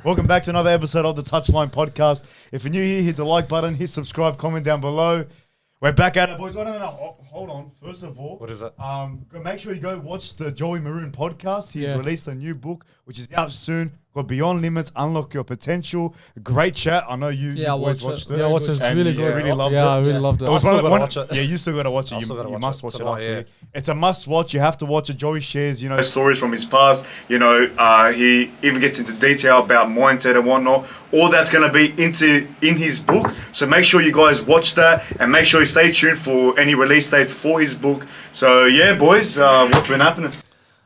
Welcome back to another episode of the Touchline Podcast. If you're new here, hit the like button, hit subscribe, comment down below. We're back at it, boys. No. Hold on. First of all, what is it? Make sure you go watch the Joey Marroun podcast. He's released a new book, which is out soon. Got Beyond Limits, Unlock Your Potential. Great chat. I know you boys watched it. Yeah, I watched it. It's really good. Really loved it. Yeah, I really loved it. I still gotta watch it. Yeah, you still got to watch it. You must watch it tonight, after. It's a must watch. You have to watch it. Joey shares, stories from his past. He even gets into detail about mindset and whatnot. All that's going to be in his book. So make sure you guys watch that and make sure you stay tuned for any release dates for his book. So yeah, boys, what's been happening?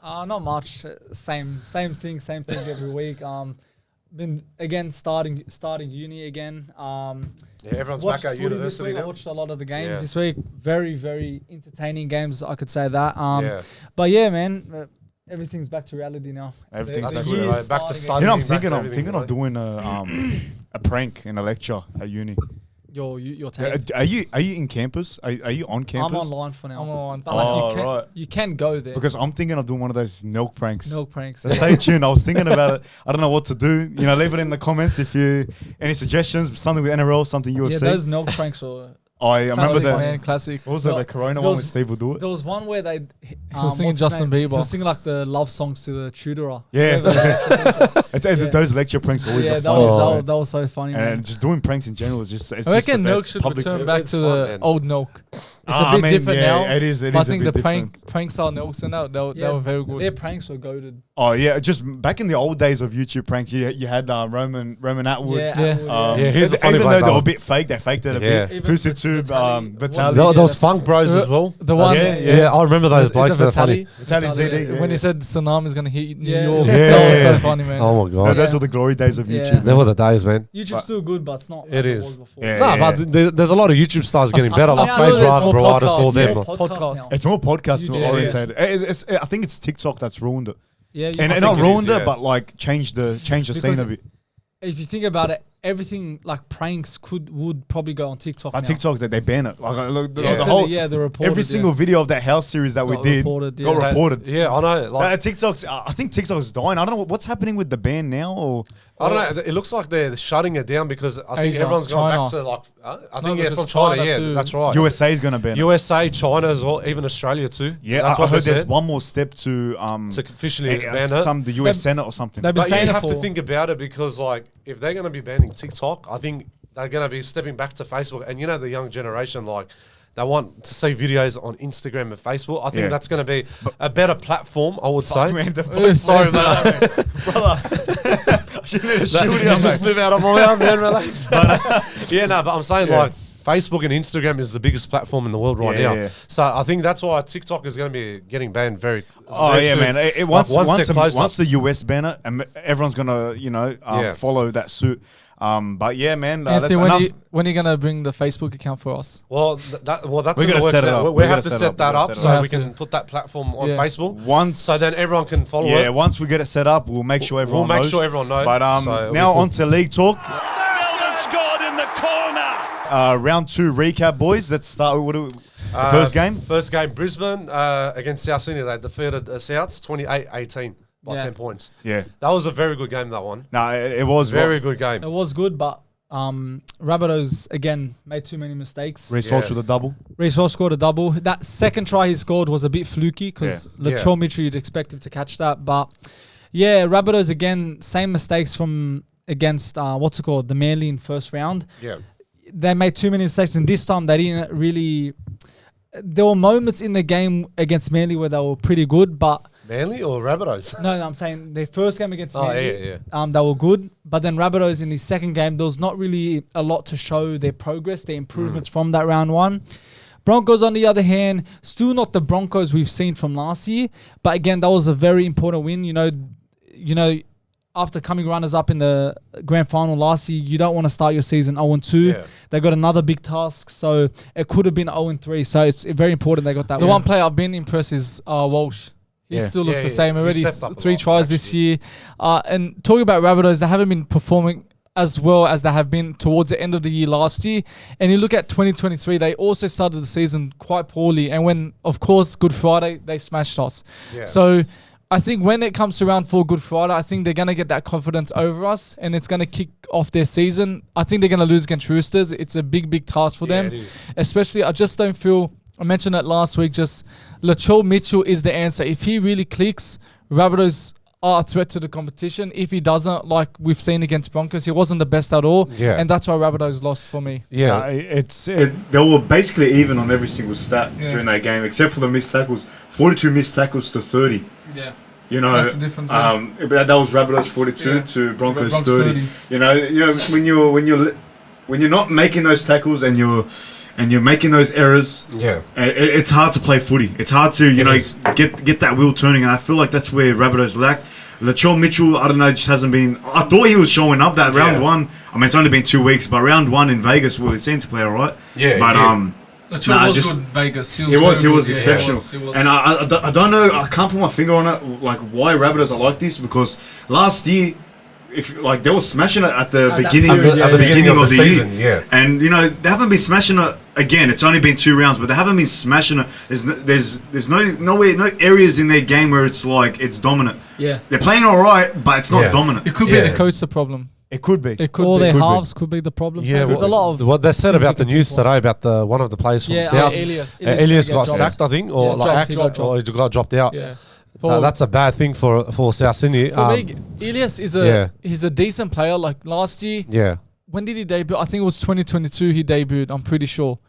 Not much. Same thing every week. Been again starting uni again. Everyone's back at university now. I watched a lot of the games this week. Very, very entertaining games. I could say that. But yeah, man, everything's back to reality now. Everything's back to studying. I'm thinking of doing a prank in a lecture at uni. Your take. Are you in campus? Are you on campus? I'm online for now. I'm online. But you can go there. Because I'm thinking of doing one of those milk pranks. So stay tuned. I was thinking about it. I don't know what to do. Leave it in the comments if you any suggestions. Something with NRL, something UFC. Yeah, those milk pranks were. I remember that. Man, classic. What was that? The Corona one with Steve will do it. There was one where he was singing Justin Bieber. He was singing like the love songs to the tutorer. Yeah. Those lecture pranks are always the funniest. That was so funny. And just doing pranks in general is just. I reckon milk should return back to the old milk. It's a bit different now. It is. I think the prank style milks and they were very good. Their pranks were goated. Oh yeah, just back in the old days of YouTube pranks, you had Roman Atwood. Here's a funny even though they were a bit fake, they faked it a bit. Fusitube, Vitaly. Those funk bros as well. The one, I remember those blokes. They're funny. Vitaly ZD. When he said tsunami's gonna hit New York, that was so funny, man. Oh my god, those were the glory days of YouTube. They were the days, man. YouTube's still good, but it's not. It is. But there's a lot of YouTube stars getting better, like Face Rock, Broadus, all them. It's more podcast oriented. I think it's TikTok that's ruined it. Yeah, and not ruined it, but like changed the scene a bit. If you think about it, everything like pranks would probably go on TikTok. On TikTok, they ban it. The report. Every single video of that house series that we did got reported. Yeah, I know. I think TikTok's dying. I don't know what's happening with the ban now, or I don't know. It looks like they're shutting it down because I think everyone's going back to like. I think from China. Yeah, that's right. USA is going to ban it. USA, China as well, even Australia too. Yeah, that's I heard there's one more step to officially ban it. The US Senate or something. But you have to think about it because like if they're going to be banning TikTok, I think they're going to be stepping back to Facebook. And the young generation, like, they want to see videos on Instagram and Facebook. I think that's going to be a better platform, I would say. Man, sorry, man. Brother. Just live out of my mouth, man, relax. But I'm saying, like, Facebook and Instagram is the biggest platform in the world right now. Yeah. So I think that's why TikTok is going to be getting banned very soon. Man. Once the US ban it, and everyone's going to, follow that suit. But yeah, man. Anthony, when are you going to bring the Facebook account for us? Well, that's we're going to set it up. We have to set that up so we can put that platform on Facebook. So then everyone can follow it. Yeah, once we get it set up, we'll make sure everyone knows. But now on to league talk. Round 2 recap, boys. Let's start with the first game. First game, Brisbane against South Sydney. They defeated Souths 28-18 by 10 points. Yeah. That was a very good game, that one. No, it was. Very good game. It was good, but Rabbitohs, again, made too many mistakes. Reece Walsh with a double. Reece Walsh scored a double. That second try he scored was a bit fluky because Latrell Mitchell, you'd expect him to catch that. But, Rabbitohs, again, same mistakes from against, the Manly in first round. Yeah. They made too many mistakes, and this time they didn't really. There were moments in the game against Manly where they were pretty good, but Manly or Rabbitohs? No, I'm saying their first game against Manly, they were good, but then Rabbitohs in his second game, there was not really a lot to show their progress, their improvements from that round 1. Broncos, on the other hand, still not the Broncos we've seen from last year, but again, that was a very important win. After coming runners-up in the grand final last year, you don't want to start your season 0-2. Yeah. They got another big task, so it could have been 0-3. So it's very important they got that. The one player I've been impressed is Walsh. He still looks the same. Already 3 tries this year. And talking about Rabbitohs, they haven't been performing as well as they have been towards the end of the year last year. And you look at 2023, they also started the season quite poorly. And when, of course, Good Friday, they smashed us. Yeah. So I think when it comes to round 4 Good Friday, I think they're going to get that confidence over us and it's going to kick off their season. I think they're going to lose against Roosters. It's a big task for them. It is. Especially, I just don't feel, I mentioned it last week, just Latrell Mitchell is the answer. If he really clicks, Rabbitohs are a threat to the competition. If he doesn't, like we've seen against Broncos, he wasn't the best at all. Yeah. And that's why Rabbitohs lost for me. Yeah. They were basically even on every single stat during that game, except for the missed tackles. 42 missed tackles to 30. Yeah. You know, That's the difference. but that was Rabbitohs 42 to Broncos 30. You know, when you're not making those tackles and you're making those errors, it's hard to play footy. It's hard to get that wheel turning, and I feel like that's where Rabbitohs lacked. Latrell Mitchell, I don't know, just hasn't been. I thought he was showing up that round 1. I mean, it's only been 2 weeks, but round 1 in Vegas, we seemed to play all right. Yeah, but Latrell was good in Vegas. He was exceptional. He was. And I don't know, I can't put my finger on it, like why Rabbitohs are like this, because last year, they were smashing it at the beginning of the season. Yeah. And they haven't been smashing it again. It's only been 2 rounds, but they haven't been smashing it. There's no areas in their game where it's like it's dominant. Yeah. They're playing all right, but it's not dominant. It could be the coach the problem. It could be. All their halves could be the problem. Yeah, so there's a lot of what they said about the news today about one of the players from South. Elias got sacked, I think, or he got dropped out. Yeah. That's a bad thing for South Sydney. For me, Elias is he's a decent player. Like last year, when did he debut? I think it was 2022 he debuted, I'm pretty sure.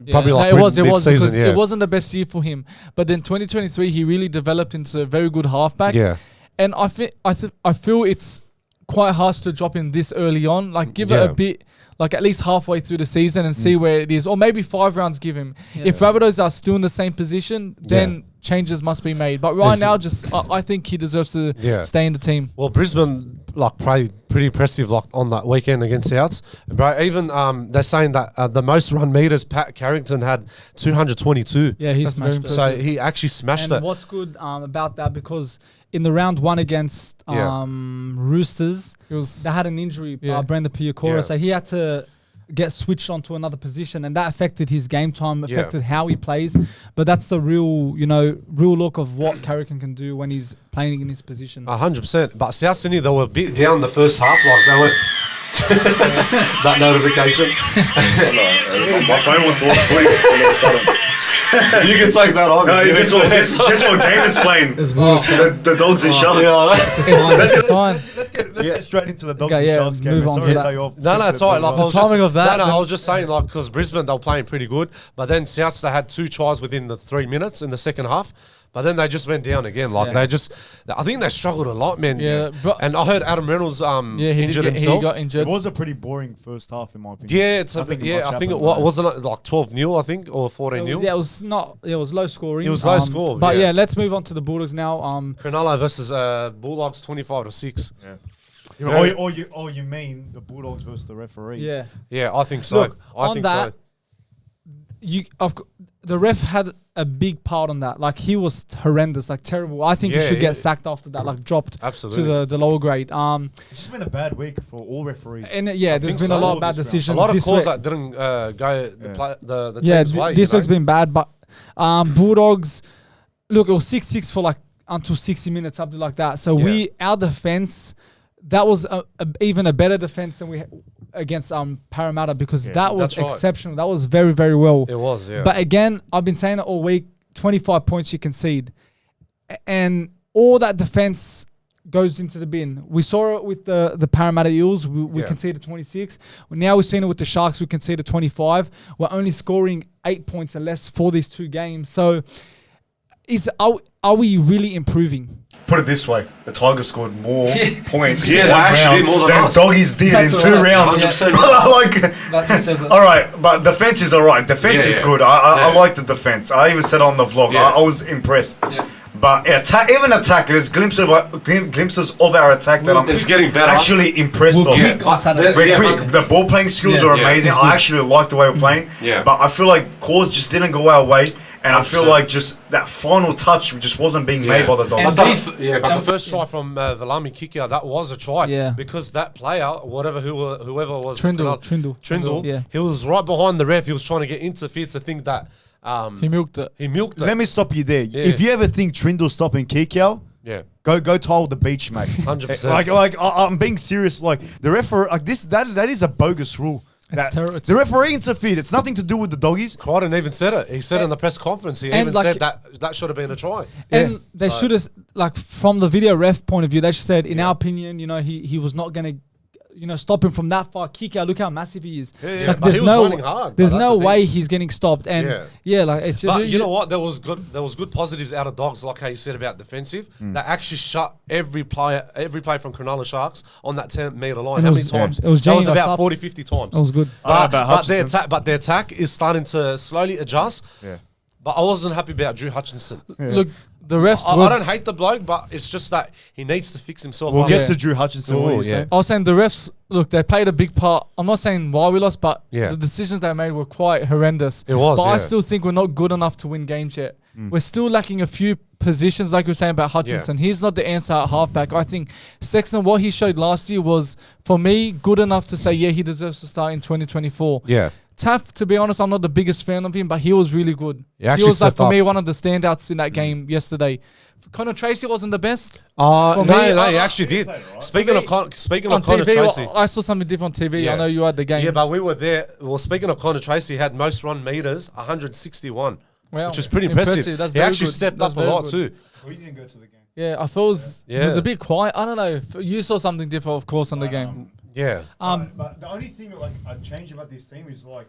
Probably it was because it wasn't the best year for him. But then 2023 he really developed into a very good halfback. Yeah. And I feel it's quite harsh to drop him this early on. Like give it a bit, like at least halfway through the season and see where it is, or maybe 5 rounds give him. If Rabbitohs are still in the same position, then changes must be made. But right now, I think he deserves to stay in the team. Well, Brisbane played pretty impressive on that weekend against Souths. But even they're saying that the most run meters, Pat Carrington had 222. Yeah, he smashed it. So he actually smashed it. And what's good about that, because in the round 1 against Roosters, they had an injury, Brenda Piakora, so he had to get switched onto another position, and that affected his game time, affected how he plays. But that's the real look of what Carrington can do when he's playing in his position. 100%. But South Sydney, they were a bit down the first half, they were. That notification. My phone wants to watch footy all of a sudden. You can take that off. No, guess what game is playing? The Dogs and Sharks. That's a sign. Let's get straight into the Dogs and Sharks game. Move on to that. No, it's all right. The timing of that. I was just saying, because Brisbane, they were playing pretty good, but then Souths, they had 2 tries within the 3 minutes in the second half. But then they just went down again. I think they struggled a lot, man. Yeah, and I heard Adam Reynolds injured himself. He got injured. It was a pretty boring first half, in my opinion. Yeah, I think it wasn't like 12-0, I think, or 14-0. Yeah, it was not. It was low scoring. It was low score. But let's move on to the Bulldogs now. Cronulla versus Bulldogs, 25-6. Yeah. You mean the Bulldogs versus the referee? Yeah. Yeah, I think so. The ref had a big part on that. Like, he was horrendous, like terrible. I think he should get sacked after that, like dropped to the lower grade. It's just been a bad week for all referees. And there's been a lot of bad decisions. A lot of calls that didn't go the team's way. This week's been bad, but Bulldogs, look, it was 6-6 for until 60 minutes, something like that. So our defense, that was even a better defense than we had against Parramatta, because that was exceptional. That was very, very well. It was, yeah. But again, I've been saying it all week, 25 points you concede. And all that defense goes into the bin. We saw it with the Parramatta Eels. We conceded 26. Now we've seen it with the Sharks. We conceded 25. We're only scoring 8 points or less for these 2 games. So are we really improving? Put it this way, the Tigers scored more points in 1 round more than Doggies did in 2 rounds. 100%. That just says it. All right, but defense is all right. Defense is good. I like the defense. I even said on the vlog, I was impressed. Yeah. But even attackers, glimpses of our attack that I'm getting better. Actually impressed of. We're quick. The ball playing skills are amazing. I actually like the way we're playing. Yeah. But I feel like calls just didn't go our way. And 100%. I feel like just that final touch just wasn't being made by the Dogs. But the first try from Valami kicker, that was a try. Yeah. Because that player, whoever was... Trindle. He was right behind the ref. He was trying to get interfered to think that... he milked it. Let me stop you there. Yeah. If you ever think Trindle stopping kick out, Go tile the beach, mate. 100%. I'm being serious. Like the referee, like that is a bogus rule. The referee interfered. It's nothing to do with the doggies. Crichton even said it. He said in the press conference. He even said that should have been a try. And they should have, like, from the video ref point of view, they said, in our opinion, you know, he was not going to, you know, stop him from that far kick out. Look how massive he is. Yeah. Like, but he was running hard. There's no way he's getting stopped. And like it's just. But you know what? There was good positives out of dogs, like how you said about defensive. They actually shut every player from Cronulla Sharks on that 10-metre line. How many times? It was about 40, 50 times. It was good. But their attack is starting to slowly adjust. Yeah. But I wasn't happy about Drew Hutchinson. Yeah. Look, the refs. I don't hate the bloke, but it's just that he needs to fix himself. We'll get to Drew Hutchinson. I was saying the refs. Look, they played a big part. I'm not saying why we lost, but the decisions they made were quite horrendous. It was. But I still think we're not good enough to win games yet. We're still lacking a few positions, like we were saying about Hutchinson. He's not the answer at halfback. I think Sexton, what he showed last year was, for me, good enough to say, he deserves to start in 2024. Yeah. Taff, to be honest, I'm not the biggest fan of him, but he was really good. He was, like, for me, one of the standouts in that game yesterday. Connor Tracy wasn't the best. No, he actually did. Speaking of Connor Tracy, I saw something different on TV. I know you had the game. Yeah, but we were there. Well, speaking of Connor Tracy, he had most run meters, 161, which is pretty impressive. That's he actually stepped up a lot too. Well, you didn't go to the game. Yeah, I feel it was a bit quiet. I don't know. You saw something different, of course, on the game. Yeah. But the only thing like I'd change about this team is like,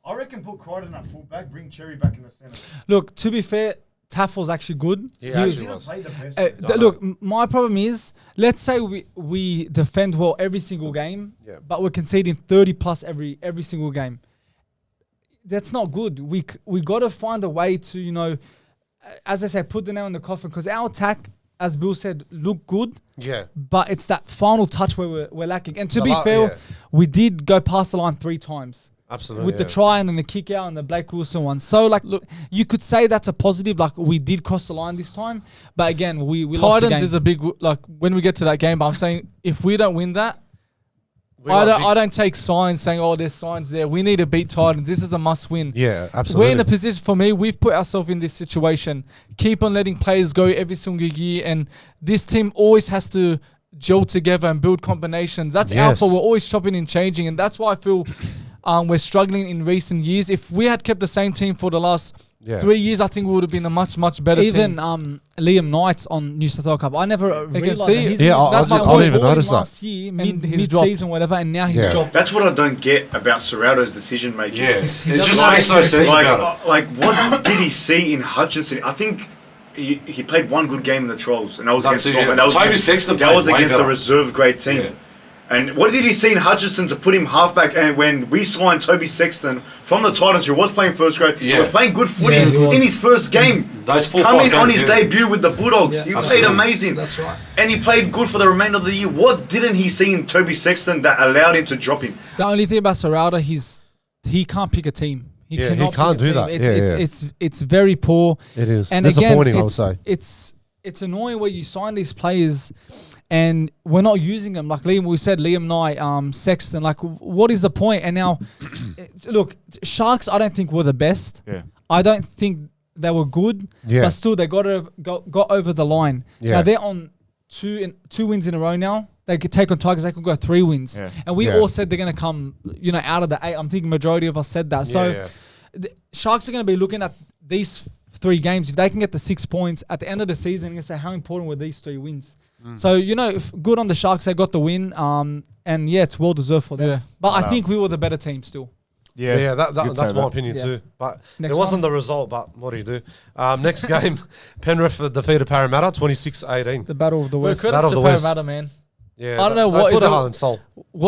I reckon put Crichton at fullback, bring Cherry back in the centre. Look, to be fair, Taff was actually good. He was. Play the best look, my problem is, let's say we defend well every single game, but we're conceding 30 plus every single game. That's not good. We got to find a way to, you know, as I say, put the nail in the coffin, because our attack, as Bill said, look good. Yeah. But it's that final touch where we're lacking. And to be fair, we did go past the line 3 times. Absolutely. With the try and then the kick out and the Blake Wilson one. So, like, look, you could say that's a positive. Like, we did cross the line this time. But again, we lost the game. Titans is a big, like, when we get to that game, but I'm saying if we don't win that, I don't take signs saying, there's signs there. We need to beat Titans. This is a must win. Yeah, absolutely. We're in a position, for me, we've put ourselves in this situation. Keep on letting players go every single year. And this team always has to gel together and build combinations. That's our fault. We're always chopping and changing. And that's why I feel we're struggling in recent years. If we had kept the same team for the last 3 years, I think we would have been a much, much better team. Even Liam Knight's on New South Wales Cup. I never realised I didn't even notice that. Last year, mid-season, whatever, and now he's dropped. That's what I don't get about Serrato's decision making. Yeah, it just makes no sense about it. Like, what did he see in Hutchinson? I think he played one good game in the Trolls, and that was against Storm. And that was against the reserve grade team. Yeah. And what did he see in Hutchinson to put him halfback? And when we signed Toby Sexton from the Titans, who was playing first grade, he was playing good footy in his first game. Coming on his debut with the Bulldogs, he played amazing. That's right. And he played good for the remainder of the year. What didn't he see in Toby Sexton that allowed him to drop him? The only thing about Serrato, he can't pick a team. He can't do that. It's very poor. It is. And disappointing, again, I would say. It's annoying where you sign these players and we're not using them. Like Liam Knight, Sexton. Like, what is the point? And now, look, Sharks, I don't think were the best. Yeah. I don't think they were good. Yeah. But still, they got over the line. Yeah. Now, they're on two wins in a row now. They could take on Tigers. They could go 3 wins. Yeah. And we all said they're going to come, out of the 8. I'm thinking majority of us said that. The Sharks are going to be looking at these 3 games. If they can get the 6 points at the end of the season, you're going to say, how important were these 3 wins? So, if good on the Sharks, they got the win. And it's well deserved for them. But I think we were the better team still. Yeah, that's my opinion too. But it wasn't the result, but what do you do? Next game, Penrith defeated Parramatta 26-18. The Battle of the West. Battle of the Parramatta, man. Yeah, I don't know what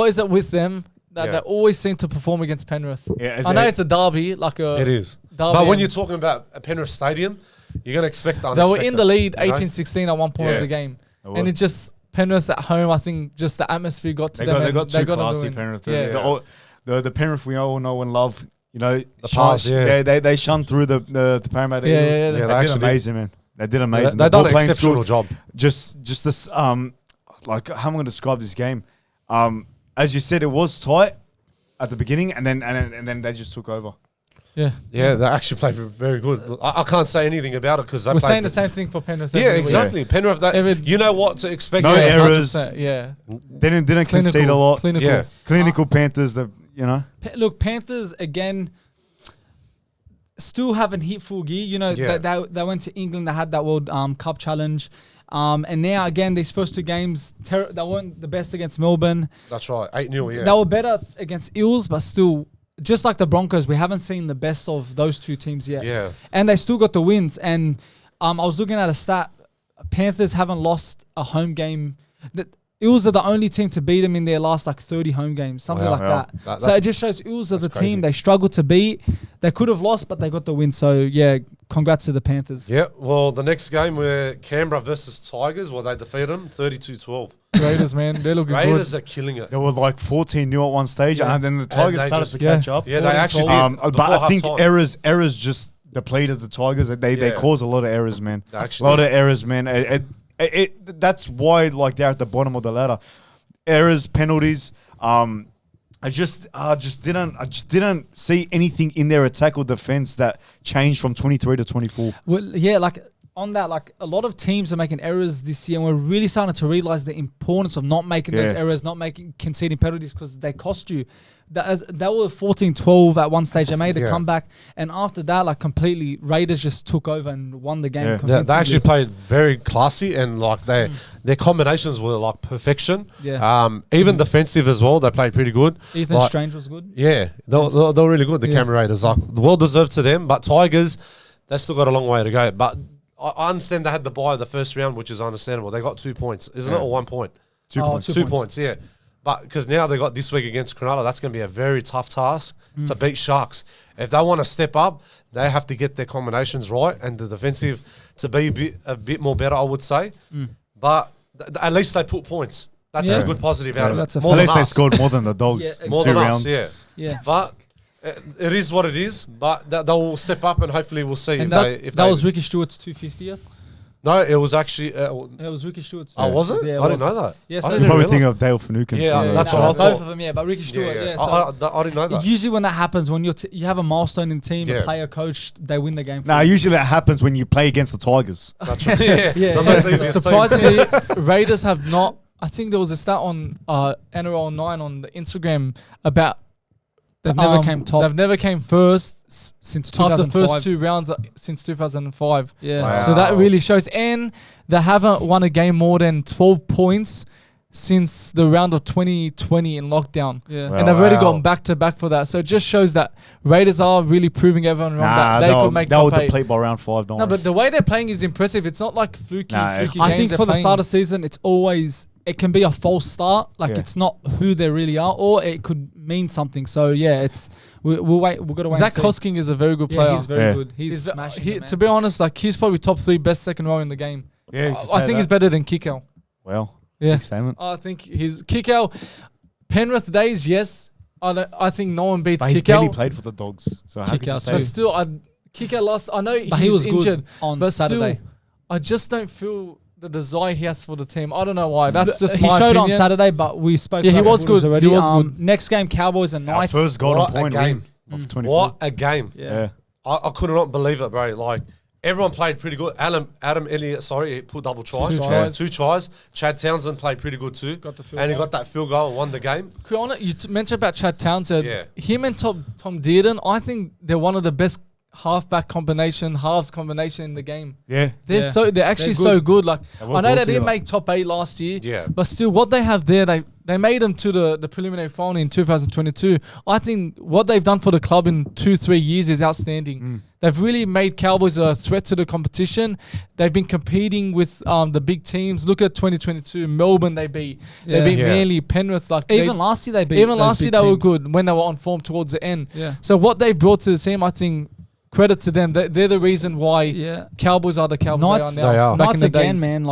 is it it with them that they always seem to perform against Penrith. Yeah, I know it's a derby, it is. But when you're talking about a Penrith Stadium, you're going to expect the unexpected. They were in the lead 18-16 at one point of the game. And it just, Penrith at home, I think just the atmosphere got to them. They got too classy, Penrith. The Penrith we all know and love, the past, they shunned through the Parramatta Eagles. They did amazing, man. They did amazing. They done an exceptional job. Just this, how am I going to describe this game? As you said, it was tight at the beginning, and then they just took over. Yeah, they actually played very good. I can't say anything about it because we're saying the same thing for Penrith. Yeah, exactly. Penrith, you know what to expect. No errors. 100%, yeah. Didn't concede a lot. Clinical Panthers, Look, Panthers, again, still haven't hit full gear. You know, they went to England, they had that World Cup challenge. And now, again, these first two games, they weren't the best against Melbourne. That's right, 8-0, yeah. They were better against Eels, but still... Just like the Broncos, we haven't seen the best of those two teams yet. Yeah. And they still got the wins. And I was looking at a stat. Panthers haven't lost a home game. The Eels are the only team to beat them in their last 30 home games, something like that. So it just shows Eels are the crazy team they struggled to beat. They could have lost, but they got the win. So, yeah, congrats to the Panthers. Yeah, well, the next game were Canberra versus Tigers. Well, they defeated them 32-12. Raiders, man, they're looking good. Raiders are killing it. They were like 14-0 at one stage, and then the Tigers started to catch up. Yeah, they actually did. But I think errors just depleted the Tigers. They caused a lot of errors, man. A lot of errors, man. That's why they're at the bottom of the ladder. Errors, penalties. I just didn't see anything in their attack or defense that changed from 23 to 24. Well, yeah, on that, a lot of teams are making errors this year, and we're really starting to realize the importance of not making those errors, not conceding penalties, because they cost you. They were 14-12 at one stage. They made a comeback, and after that, completely, Raiders just took over and won the game. Yeah. They actually played very classy, and their combinations were perfection. Yeah. Even defensive as well, they played pretty good. Ethan Strange was good. Yeah, they were really good. The Canberra Raiders, well deserved to them. But Tigers, they still got a long way to go. But I understand they had the bye the first round, which is understandable. They got 2 points, isn't it, or 1 point? 2 points. 2 points, yeah. But because now they got this week against Cronulla, that's going to be a very tough task to beat Sharks. If they want to step up, they have to get their combinations right and the defensive to be a bit more better, I would say. But at least they put points. That's a good positive out of it. At least they scored more than the Dogs. More than us, yeah. But it is what it is. But they'll step up and hopefully we'll see. And that was Ricky Stewart's 250th. No, it was actually... it was Ricky Stewart's. Oh, was it? Yeah, I didn't know that. Yeah, you probably think of Dale Finucane. Yeah, that's what I thought. Both of them, but Ricky Stewart, I didn't know that. Usually when that happens, when you have a milestone in the team, a player, coach, they win the game. Usually that happens when you play against the Tigers. That's right. Surprisingly, Raiders have not... I think there was a stat on NRL 9 on the Instagram about... They've never came top. They've never came first since 2005. After the first two rounds since 2005. Yeah. Wow. So that really shows. And they haven't won a game more than 12 points since the round of 2020 in lockdown. Yeah. And they've already gone back-to-back for that. So it just shows that Raiders are really proving everyone wrong that they could make top 8. They'll deplete by round 5, don't No, but the way they're playing is impressive. It's not like fluky games. I think for the start of the season, it's always... It can be a false start, it's not who they really are, or it could mean something. So we'll wait. We've got to wait. Zach Hosking is a very good player. He's very good. He's smashing. To be honest, he's probably top 3 best second row in the game. Yeah, I think he's better than Kikau. Well, big statement. I think he's Kikau. Penrith days, yes. I think no one beats Kikau. He's barely played for the Dogs, so how could you say? But still, Kikau lost. I know he was injured on Saturday. Still, I just don't feel the desire he has for the team. I don't know why. That's just he my showed opinion. on Saturday, but we spoke. Yeah, he was good already. He was good. Next game, Cowboys and Knights. First golden point game of 24. What a game! Yeah. I could not believe it, bro. Everyone played pretty good. Adam Elliott, he put double tries. Two tries. Chad Townsend played pretty good too. He got that field goal and won the game. Kriana, you mentioned about Chad Townsend. Yeah. Him and Tom Dearden, I think they're one of the best halves combination in the game. Yeah. They're actually so good. I know they didn't make top 8 last year, but still what they have there, they made them to the preliminary final in 2022. I think what they've done for the club in 2-3 years is outstanding. They've really made Cowboys a threat to the competition. They've been competing with the big teams. Look at 2022, Melbourne they beat. They beat Manly, Penrith. Even last year they beat. Even last year they were good when they were on form towards the end. Yeah. So what they brought to the team, I think, credit to them. They're the reason why Cowboys are the Cowboys they are now. They are. Knights again, man.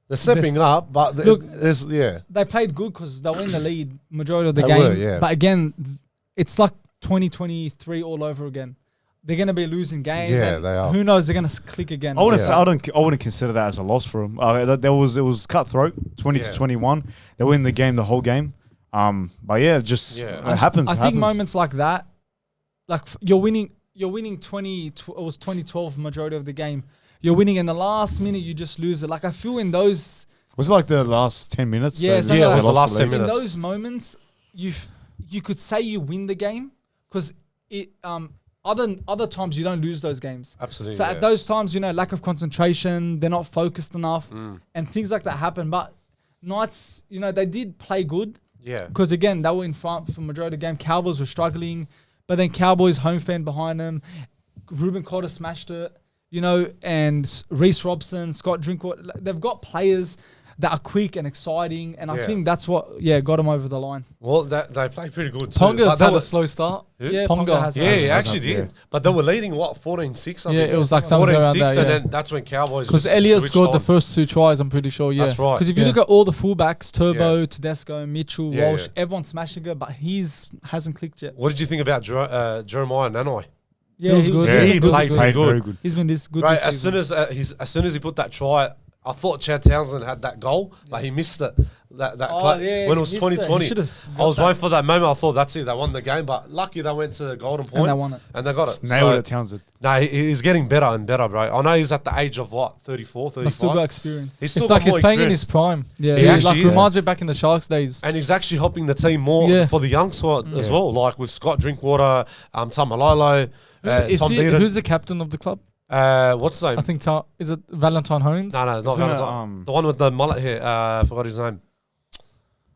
They're stepping up, but they played good because they were in the lead majority of the game. But again, it's like 2023 all over again. They're going to be losing games. Yeah, they are. Who knows? They're going to click again. I wouldn't consider that as a loss for them. It was cutthroat, 20-21. They win the game, the whole game. It happens. I think moments like that, you're winning you're winning 20. It was 2012 majority of the game. You're winning in the last minute. You just lose it. Like I feel in those. Was it like the last 10 minutes? Yeah, it was the last 10 minutes. In those moments, you could say you win the game because it other times you don't lose those games. Absolutely. So at those times, lack of concentration, they're not focused enough, and things like that happen. But Knights, they did play good. Yeah. Because again, they were in front for majority of the game. Cowboys were struggling, but then Cowboys home fan behind them. Ruben Cotter smashed it, and Reece Robson, Scott Drinkwater. They've got players that are quick and exciting, and I think that's what got them over the line. Well, they played pretty good too. Ponga's had a slow start. Yeah, Ponga has. Yeah, he actually did. But they were leading 14-6. Yeah, it was like something around 14-6, that. and then that's when Cowboys. Because Elliott scored the first 2 tries, I'm pretty sure. Yeah, that's right. Because if you look at all the fullbacks, Turbo, Tedesco, Mitchell, Walsh, everyone's smashing it, but he's hasn't clicked yet. What did you think about Jarome and Nanai? Yeah, he was good. Yeah, he played very good. good. He's been good. Right, this season. as soon as he put that try, I thought Chad Townsend had that goal, but he missed it. When it was 2020, I was waiting for that moment. I thought that's it. They won the game, but lucky they went to Golden Point And they won it. and they got it. Nailed it, Townsend. No, he's getting better and better, bro. I know he's at the age of 34, 35. But still got experience. He's still It's got like he's more playing in experience. his prime. Yeah, He he actually Like is. reminds me back in the Sharks days. And he's actually helping the team more for the young squad as well, like with Scott Drinkwater, Tamalolo, Is Tom he, Dearden. who's the captain of the club? What's his name? I think is it Valentine Holmes? No, not Isn't it, Valentine. The one with the mullet here. I forgot his name.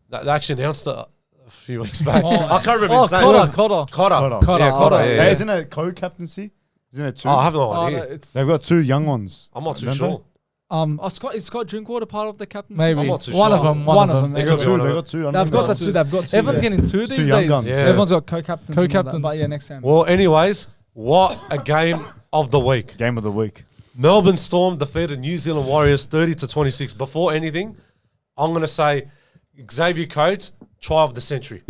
They actually announced it a few weeks back. I can't remember his name. Cotter. Yeah. Hey, isn't it co-captaincy? Isn't it 2? I have no idea. They've got 2 young ones. I'm not too Don't sure. Is Scott Drinkwater part of the captaincy? Maybe. I'm not too One sure. of them. One of them. They could got be 2. one of They it. got 2. They've got the 2. They've got 2. Everyone's getting 2 these young days. guns. Yeah. Everyone's got co-captains. Co-captains. But yeah, next time. Well, anyways, what a game of the week. Game of the week. Melbourne Storm defeated New Zealand Warriors 30-26. Before anything, I'm going to say Xavier Coates, try of the century.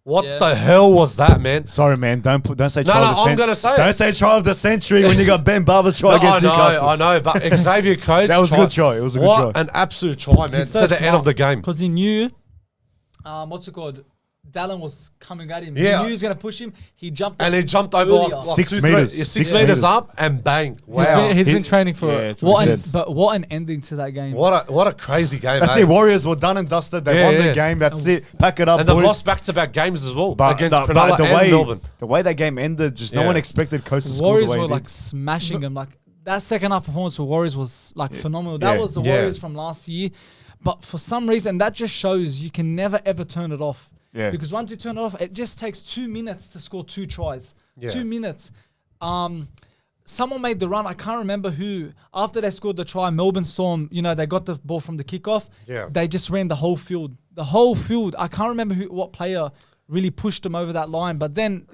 What the hell was that, man? Sorry, man. Don't say try of the I'm century. going to say Don't it. say try of the century when you got Ben Barber's try against Newcastle. I know, but Xavier Coates. That was a good try. It was a good What try. an absolute try, man, He's so to the end smart of the game. Because he knew, what's it called? Dallin was coming at him. Yeah. He knew he was going to push him. He jumped. And he jumped over Earlier. like 6 2, meters. 3, 6 6 meters meters. up and bang. Wow. He's been training for it. that's what he said. But what an ending to that game. What a crazy game. That's eh? it. Warriors were done and dusted. They Yeah, won yeah. the game. That's it. Pack it up, And they've boys. lost back-to-back games as well against but Cronulla and Melbourne. the way that game ended, just no Yeah. one expected Coast to score Warriors the way were he like did. smashing them. Like that second half performance for Warriors was like phenomenal. That Yeah. was the Yeah. Warriors from last year. But for some reason, that just shows you can never ever turn it off. Yeah. Because once you turn it off, it just takes 2 minutes to score 2 tries. Yeah. 2 minutes. Someone made the run. I can't remember who. After they scored the try, Melbourne Storm, they got the ball from the kickoff. Yeah. They just ran the whole field. The whole field. I can't remember what player really pushed them over that line. But then,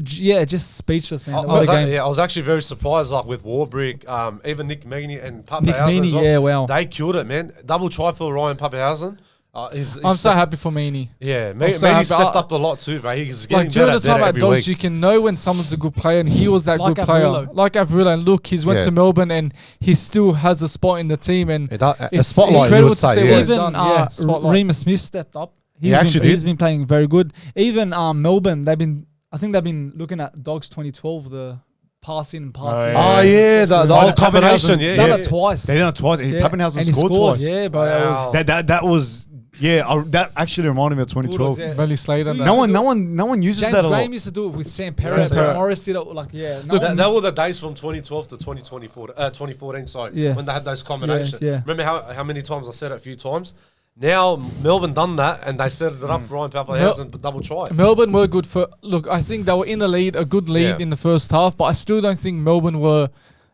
just speechless, man. What a game. I was actually very surprised, like with Warbrick, even Nick Meaney and Pappenhausen. Nick Meaney, as well. yeah, wow. They killed it, man. Double try for Ryan Pappenhausen. I'm so happy for Meaney. Yeah, I'm Meaney so happy. stepped up a lot too, bro. He's getting Like during better, the time better at every Dogs, week. you can know when someone's a good player, and he was that Like good player. Averillo. Like Averillo. And look, he's went Yeah. to Melbourne, and he still has a spot in the team. And A it's spotlight, you incredible would to say, see yeah. what he's Even done. Spotlight. Remus Smith stepped up. actually He's did. been playing very good. Even Melbourne, I think they've been looking at Dogs 2012, the passing and passing. yeah. Oh yeah, the whole Pappenhausen- combination. They've Yeah, done yeah. it twice. They did it twice. Yeah. Pappenhausen And he scored twice. Yeah, bro. It was- Wow. That was that actually reminded me of 2012. Bulldogs, yeah. Belly Slater. Who No used one, no one uses James that a lot. Graham used to do it with Sam Perez. Perez. Morris did it like, yeah. No Look, one- that were the days from 2012 to 2014, sorry, Yeah. when they had those combinations. Yeah. Remember how many times I said it a few times? Now, Melbourne done that, and they set it up, Ryan Pappenhausen, double try. Melbourne were good for. Look, I think they were in the lead, a good lead Yeah. in the first half, but I still don't think Melbourne were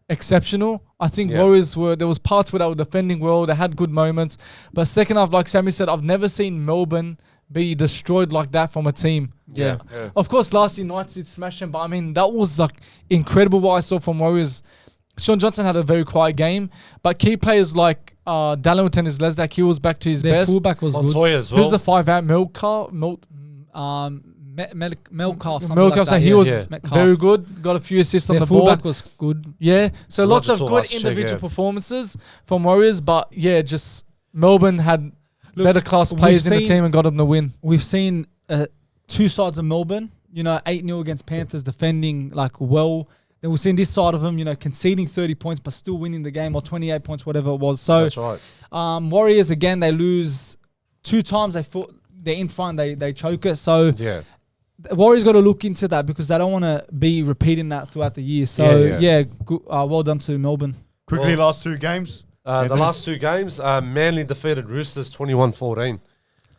exceptional. I think Yeah. Warriors were. There was parts where they were defending well. They had good moments, but second half, like Sammy said, I've never seen Melbourne be destroyed like that from a team. Yeah. Of course, last year Knights did smash them, but I mean that was like incredible what I saw from Warriors. Sean Johnson had a very quiet game, but key players like Dallin with tennis Lesdak, he was back to his Their best. fullback was good. Montoya as well. Who's the 5-out Melcar? Melkar. Melcar, so he was Metcalf. very good. Got a few assists on Their the board. fullback was good. Yeah, so lots of Roger good Tomas check, individual yeah. performances from Warriors, but yeah, just Melbourne had Look, better class we've players in the seen- team and got them the win. We've seen two sides of Melbourne 8-0 against Panthers, defending like well. Then we've seen this side of him, conceding 30 points but still winning the game, or 28 points, whatever it was. So that's right. Warriors again, they lose 2 times. They're in front, they choke it. So Yeah. the Warriors got to look into that because they don't want to be repeating that throughout the year. So good, well done to Melbourne. Quickly, last 2 games. The last 2 games, Manly defeated Roosters 21-14.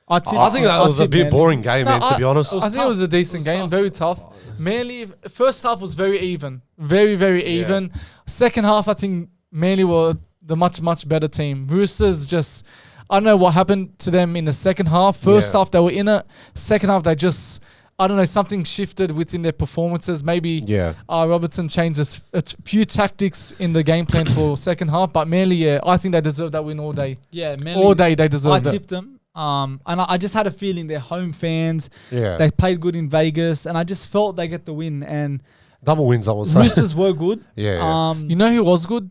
I think that was a bit boring game, man, to be honest. I think it was a decent game, very tough. Manly, first half was very even. Very, very even. Second half, I think Manly were the much, much better team. Roosters just, I don't know what happened to them in the second half. First half, they were in it. Second half, they just, I don't know, something shifted within their performances. Maybe Robertson changed a few tactics in the game plan for second half. But Manly, I think they deserve that win all day. Yeah, Manly. All day they deserve I that. tipped them. And I just had a feeling they're home fans. Yeah. They played good in Vegas, and I just felt they get the win. And Double wins, I would say. Roosters were good. You know who was good?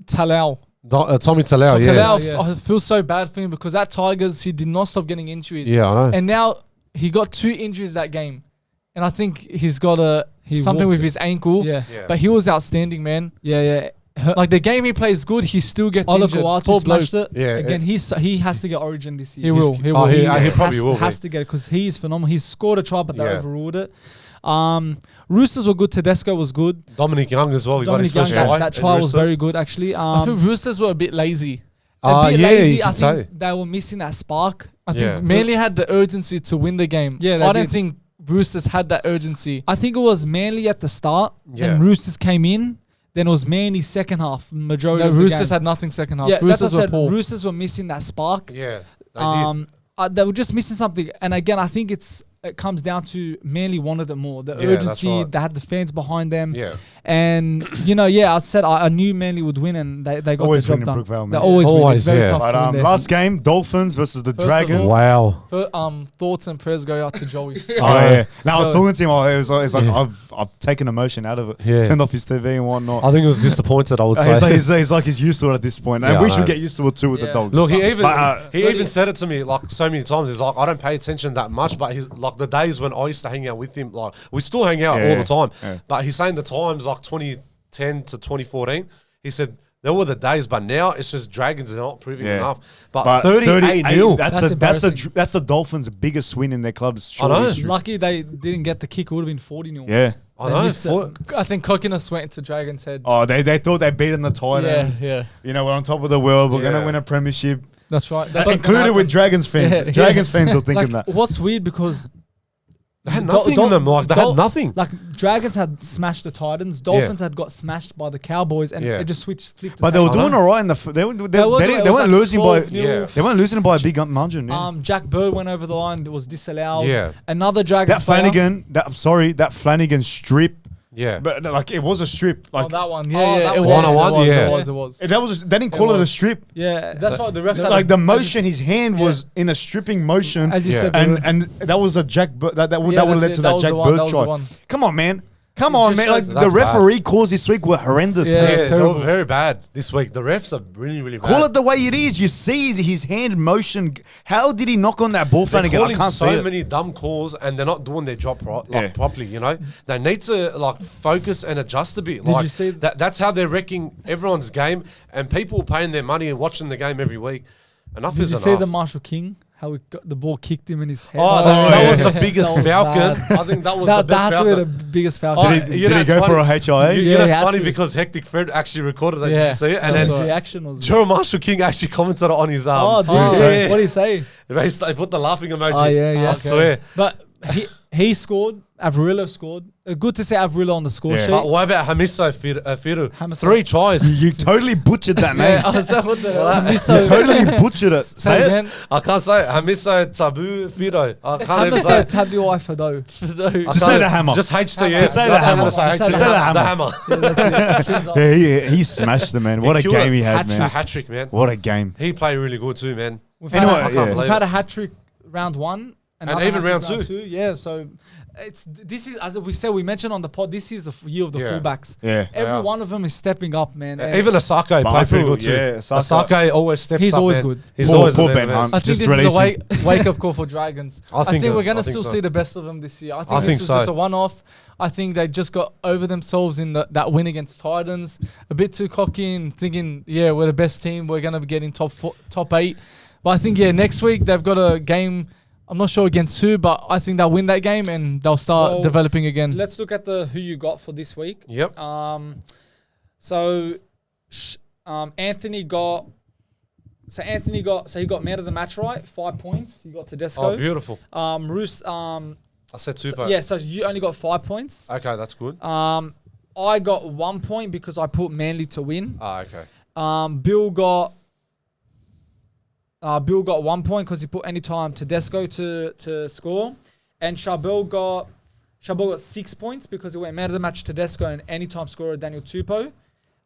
Talau. Tommy Talau, Talau, I feel so bad for him because at Tigers, he did not stop getting injuries. Yeah, I know. And now he got 2 injuries that game. And I think he's got something with his ankle. Yeah. But he was outstanding, man. Yeah. Like the game he plays good, he still gets injured. Oliver smashed it. Yeah. Again, he has to get Origin this year. He will. He probably will. Has to get it because he's phenomenal. He's scored a try, but they overruled it. Roosters were good. Tedesco was good. Dominic Young as well. He got his first try. That try was very good, actually. I think Roosters were a bit lazy. Lazy. I think they were missing that spark. I think Manly had the urgency to win the game. I don't think Roosters had that urgency. I think it was Manly at the start, and Roosters came in. Then it was Manly second half, majority of the Roosters game. had nothing second half. Yeah, Roosters were poor. Roosters were missing that spark. Yeah, they did. They were just missing something. And again, I think it comes down to Manly wanted it more. The urgency, right. they had the fans behind them. Yeah. And, I said I knew Manly would win, and they got Always the job win in done. Brookvale, man. They always win. It's very yeah. tough to win But there. last game, Dolphins versus the First of Dragons. all, Wow. Thoughts and prayers go out to Joey. Now I was talking to him. It was like I've taken emotion out of it. Yeah. Turned off his TV and whatnot. I think he was disappointed, I would say. He's used to it at this point, and we should get used to it too with the dogs. Look, he even said it to me like so many times. He's like, I don't pay attention that much, but he's like the days when I used to hang out with him, like we still hang out all the time. Yeah. But he's saying the times like 2010 to 2014. He said there were the days, but now it's just Dragons are not proving enough. But 38-0. That's the Dolphins' biggest win in their club's I know. history. Lucky they didn't get the kick. It would have been 40-0. Yeah. I know. I think cockiness went into Dragon's head. Oh, they thought they beat in the Titans. Yeah. We're on top of the world. We're gonna win a premiership. That's right. That's included with Dragons fans. Yeah. Dragons fans are thinking that. What's weird because They had nothing in them. Like they had nothing. Like Dragons had smashed the Titans. Dolphins had got smashed by the Cowboys, and it just flipped. But they were doing all right in the. They weren't losing by. They weren't losing by a big margin. Yeah. Jack Bird went over the line. It was disallowed. Yeah. Another Dragons. That Flanagan strip. Yeah. But like it was a strip. Like that one. It was. They didn't call it a strip. Yeah. That's why the refs had like the motion, his hand was in a stripping motion. As you said, and that was a Jack Bird. That would have led to that Jack Bird try. Come on, man. Come on, man. Like the referee calls this week were horrendous. Yeah, they were very bad this week. The refs are really, really bad. Call it the way it is. You see his hand motion. How did he knock on that ball, Flanagan? I can't see it. So many dumb calls, and they're not doing their job properly. They need to focus and adjust a bit. Did you see that's how they're wrecking everyone's game, and people paying their money and watching the game every week. Enough is enough. Did you see the Marshall King? How the ball kicked him in his head. That was the biggest falcon. I think that was the best falcon. That has to be the biggest falcon. Did he go for a HIA? It's funny because Hectic Fred actually recorded it. Did you see it? And then his reaction was Jarome Marshall King actually commented on his what did he say? They put the laughing emoji. I swear. But he scored. Averillo scored. Good to see Averillo on the score sheet. But what about Hamiso Firu? 3 tries. You totally butchered that name. You totally butchered it. Say it again. I can't say it. Hamiso Tabu Firu. I can't even say Hamiso it. Tabuai Fado. Just say the hammer. Just H to Just say the hammer. Just say the hammer. The he smashed the man. What a game he had, man. A hat trick, man. What a game. He played really good too, man. We've had a hat trick round 1. another even hat-trick round two. Yeah, so this is, as we mentioned on the pod, this is the year of the fullbacks. Yeah. Every one of them is stepping up, man. Even Asake played pretty good too. Yeah, Asake always steps up. He's always man. good. He's Poor always Ben Hunt. I think Just this is a releasing. wake-up call for Dragons. I think we're going to still so. see the best of them this year. I I think think this so. was just a one-off. I think they just got over themselves in that win against Titans. A bit too cocky and thinking, we're the best team. We're going to get in top 8. But I think, next week they've got a game. I'm not sure against who, but I think they'll win that game and they'll start developing again. Let's look at who you got for this week. Yep. Anthony got he got man of the match, right? 5 points. He got Tedesco. Oh, beautiful. Roos. I said Super. So you only got 5 points. Okay, that's good. I got 1 point because I put Manly to win. Okay. Bill got 1 point because he put anytime Tedesco to score, and Charbel got 6 points because he went man of the match Tedesco and anytime scorer Daniel Tupou.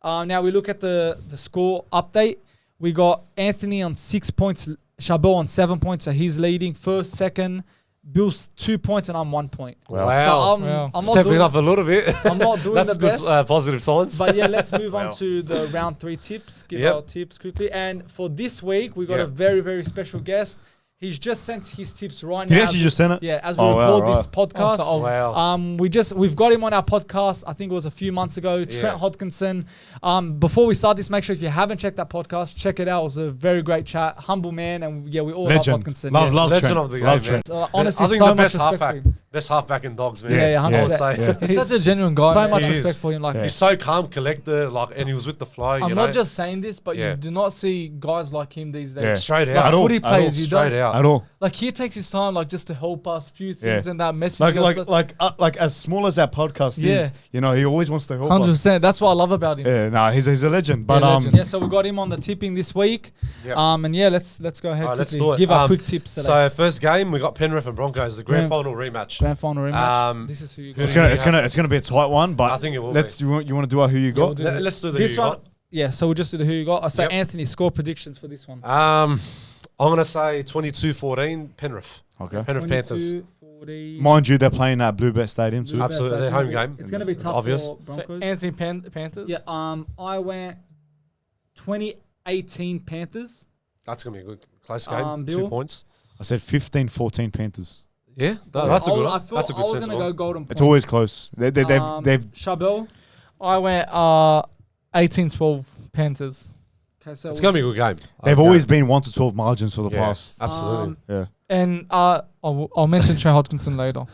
Now we look at the score update. We got Anthony on 6 points, Charbel on 7 points, so he's leading first, second. Bill's 2 points and I'm 1 point. Wow. So I'm not stepping up a little bit. I'm not doing That's the good, best. positive signs. But let's move on to the round 3 tips. Give our tips quickly. And for this week, we got a very, very special guest. He's just sent his tips right now. Did he actually just send it? Yeah, as we record this podcast. Wow. We've got him on our podcast. I think it was a few months ago. Trent Hodkinson. Before we start this, make sure if you haven't checked that podcast, check it out. It was a very great chat. Humble man, and we all Legend. love Hodkinson. Love Legend Trent. of the Love game, man. Trent. Honestly, I think so the much best respect halfback. for him. Best halfback in dogs, man. Yeah, I would 100%. say. Yeah. He's such a genuine guy. So man. much He respect is. for him. He's so calm, collected, and he was with the flow. I'm not just saying this, but you do not see guys like him these days. Yeah. straight Like out. footy players, you Straight don't. out. At all. Like he takes his time, like just to help us, few things, and that message. Like as small as that podcast is, he always wants to help us. 100%. That's what I love about him. Yeah, nah, he's a legend. But legend. So we got him on the tipping this week. Yep. Let's go ahead. All right, let's quickly. do it. Give our quick tips today. So first game, we got Penrith and Broncos, the grand final rematch. Grand final rematch. This is who you got. it's gonna be a tight one. But I think it will. You want to do who you got? Let's do the this who you one. Yeah, so we'll just do the who you got. So Anthony, score predictions for this one. got. I'm gonna say 22-14 Penrith. Okay. Penrith Panthers. 40. Mind you, they're playing at Bluebet Stadium too. Absolutely, their home game. It's going to be tough obvious. for Broncos. So Anthony Panthers. Yeah, I went 2018 Panthers. That's gonna be a good close game. Bill? 2 points. I said 15-14 Panthers. Yeah, that's a good. I That's a good I was sense. going to go golden point. It's always close. They've Charbel. I went 18-12 Panthers. Okay, so It's gonna be a good game. they've always been 1 to 12 margins for the past. Absolutely. Yeah. And I'll mention Trey Hodkinson later.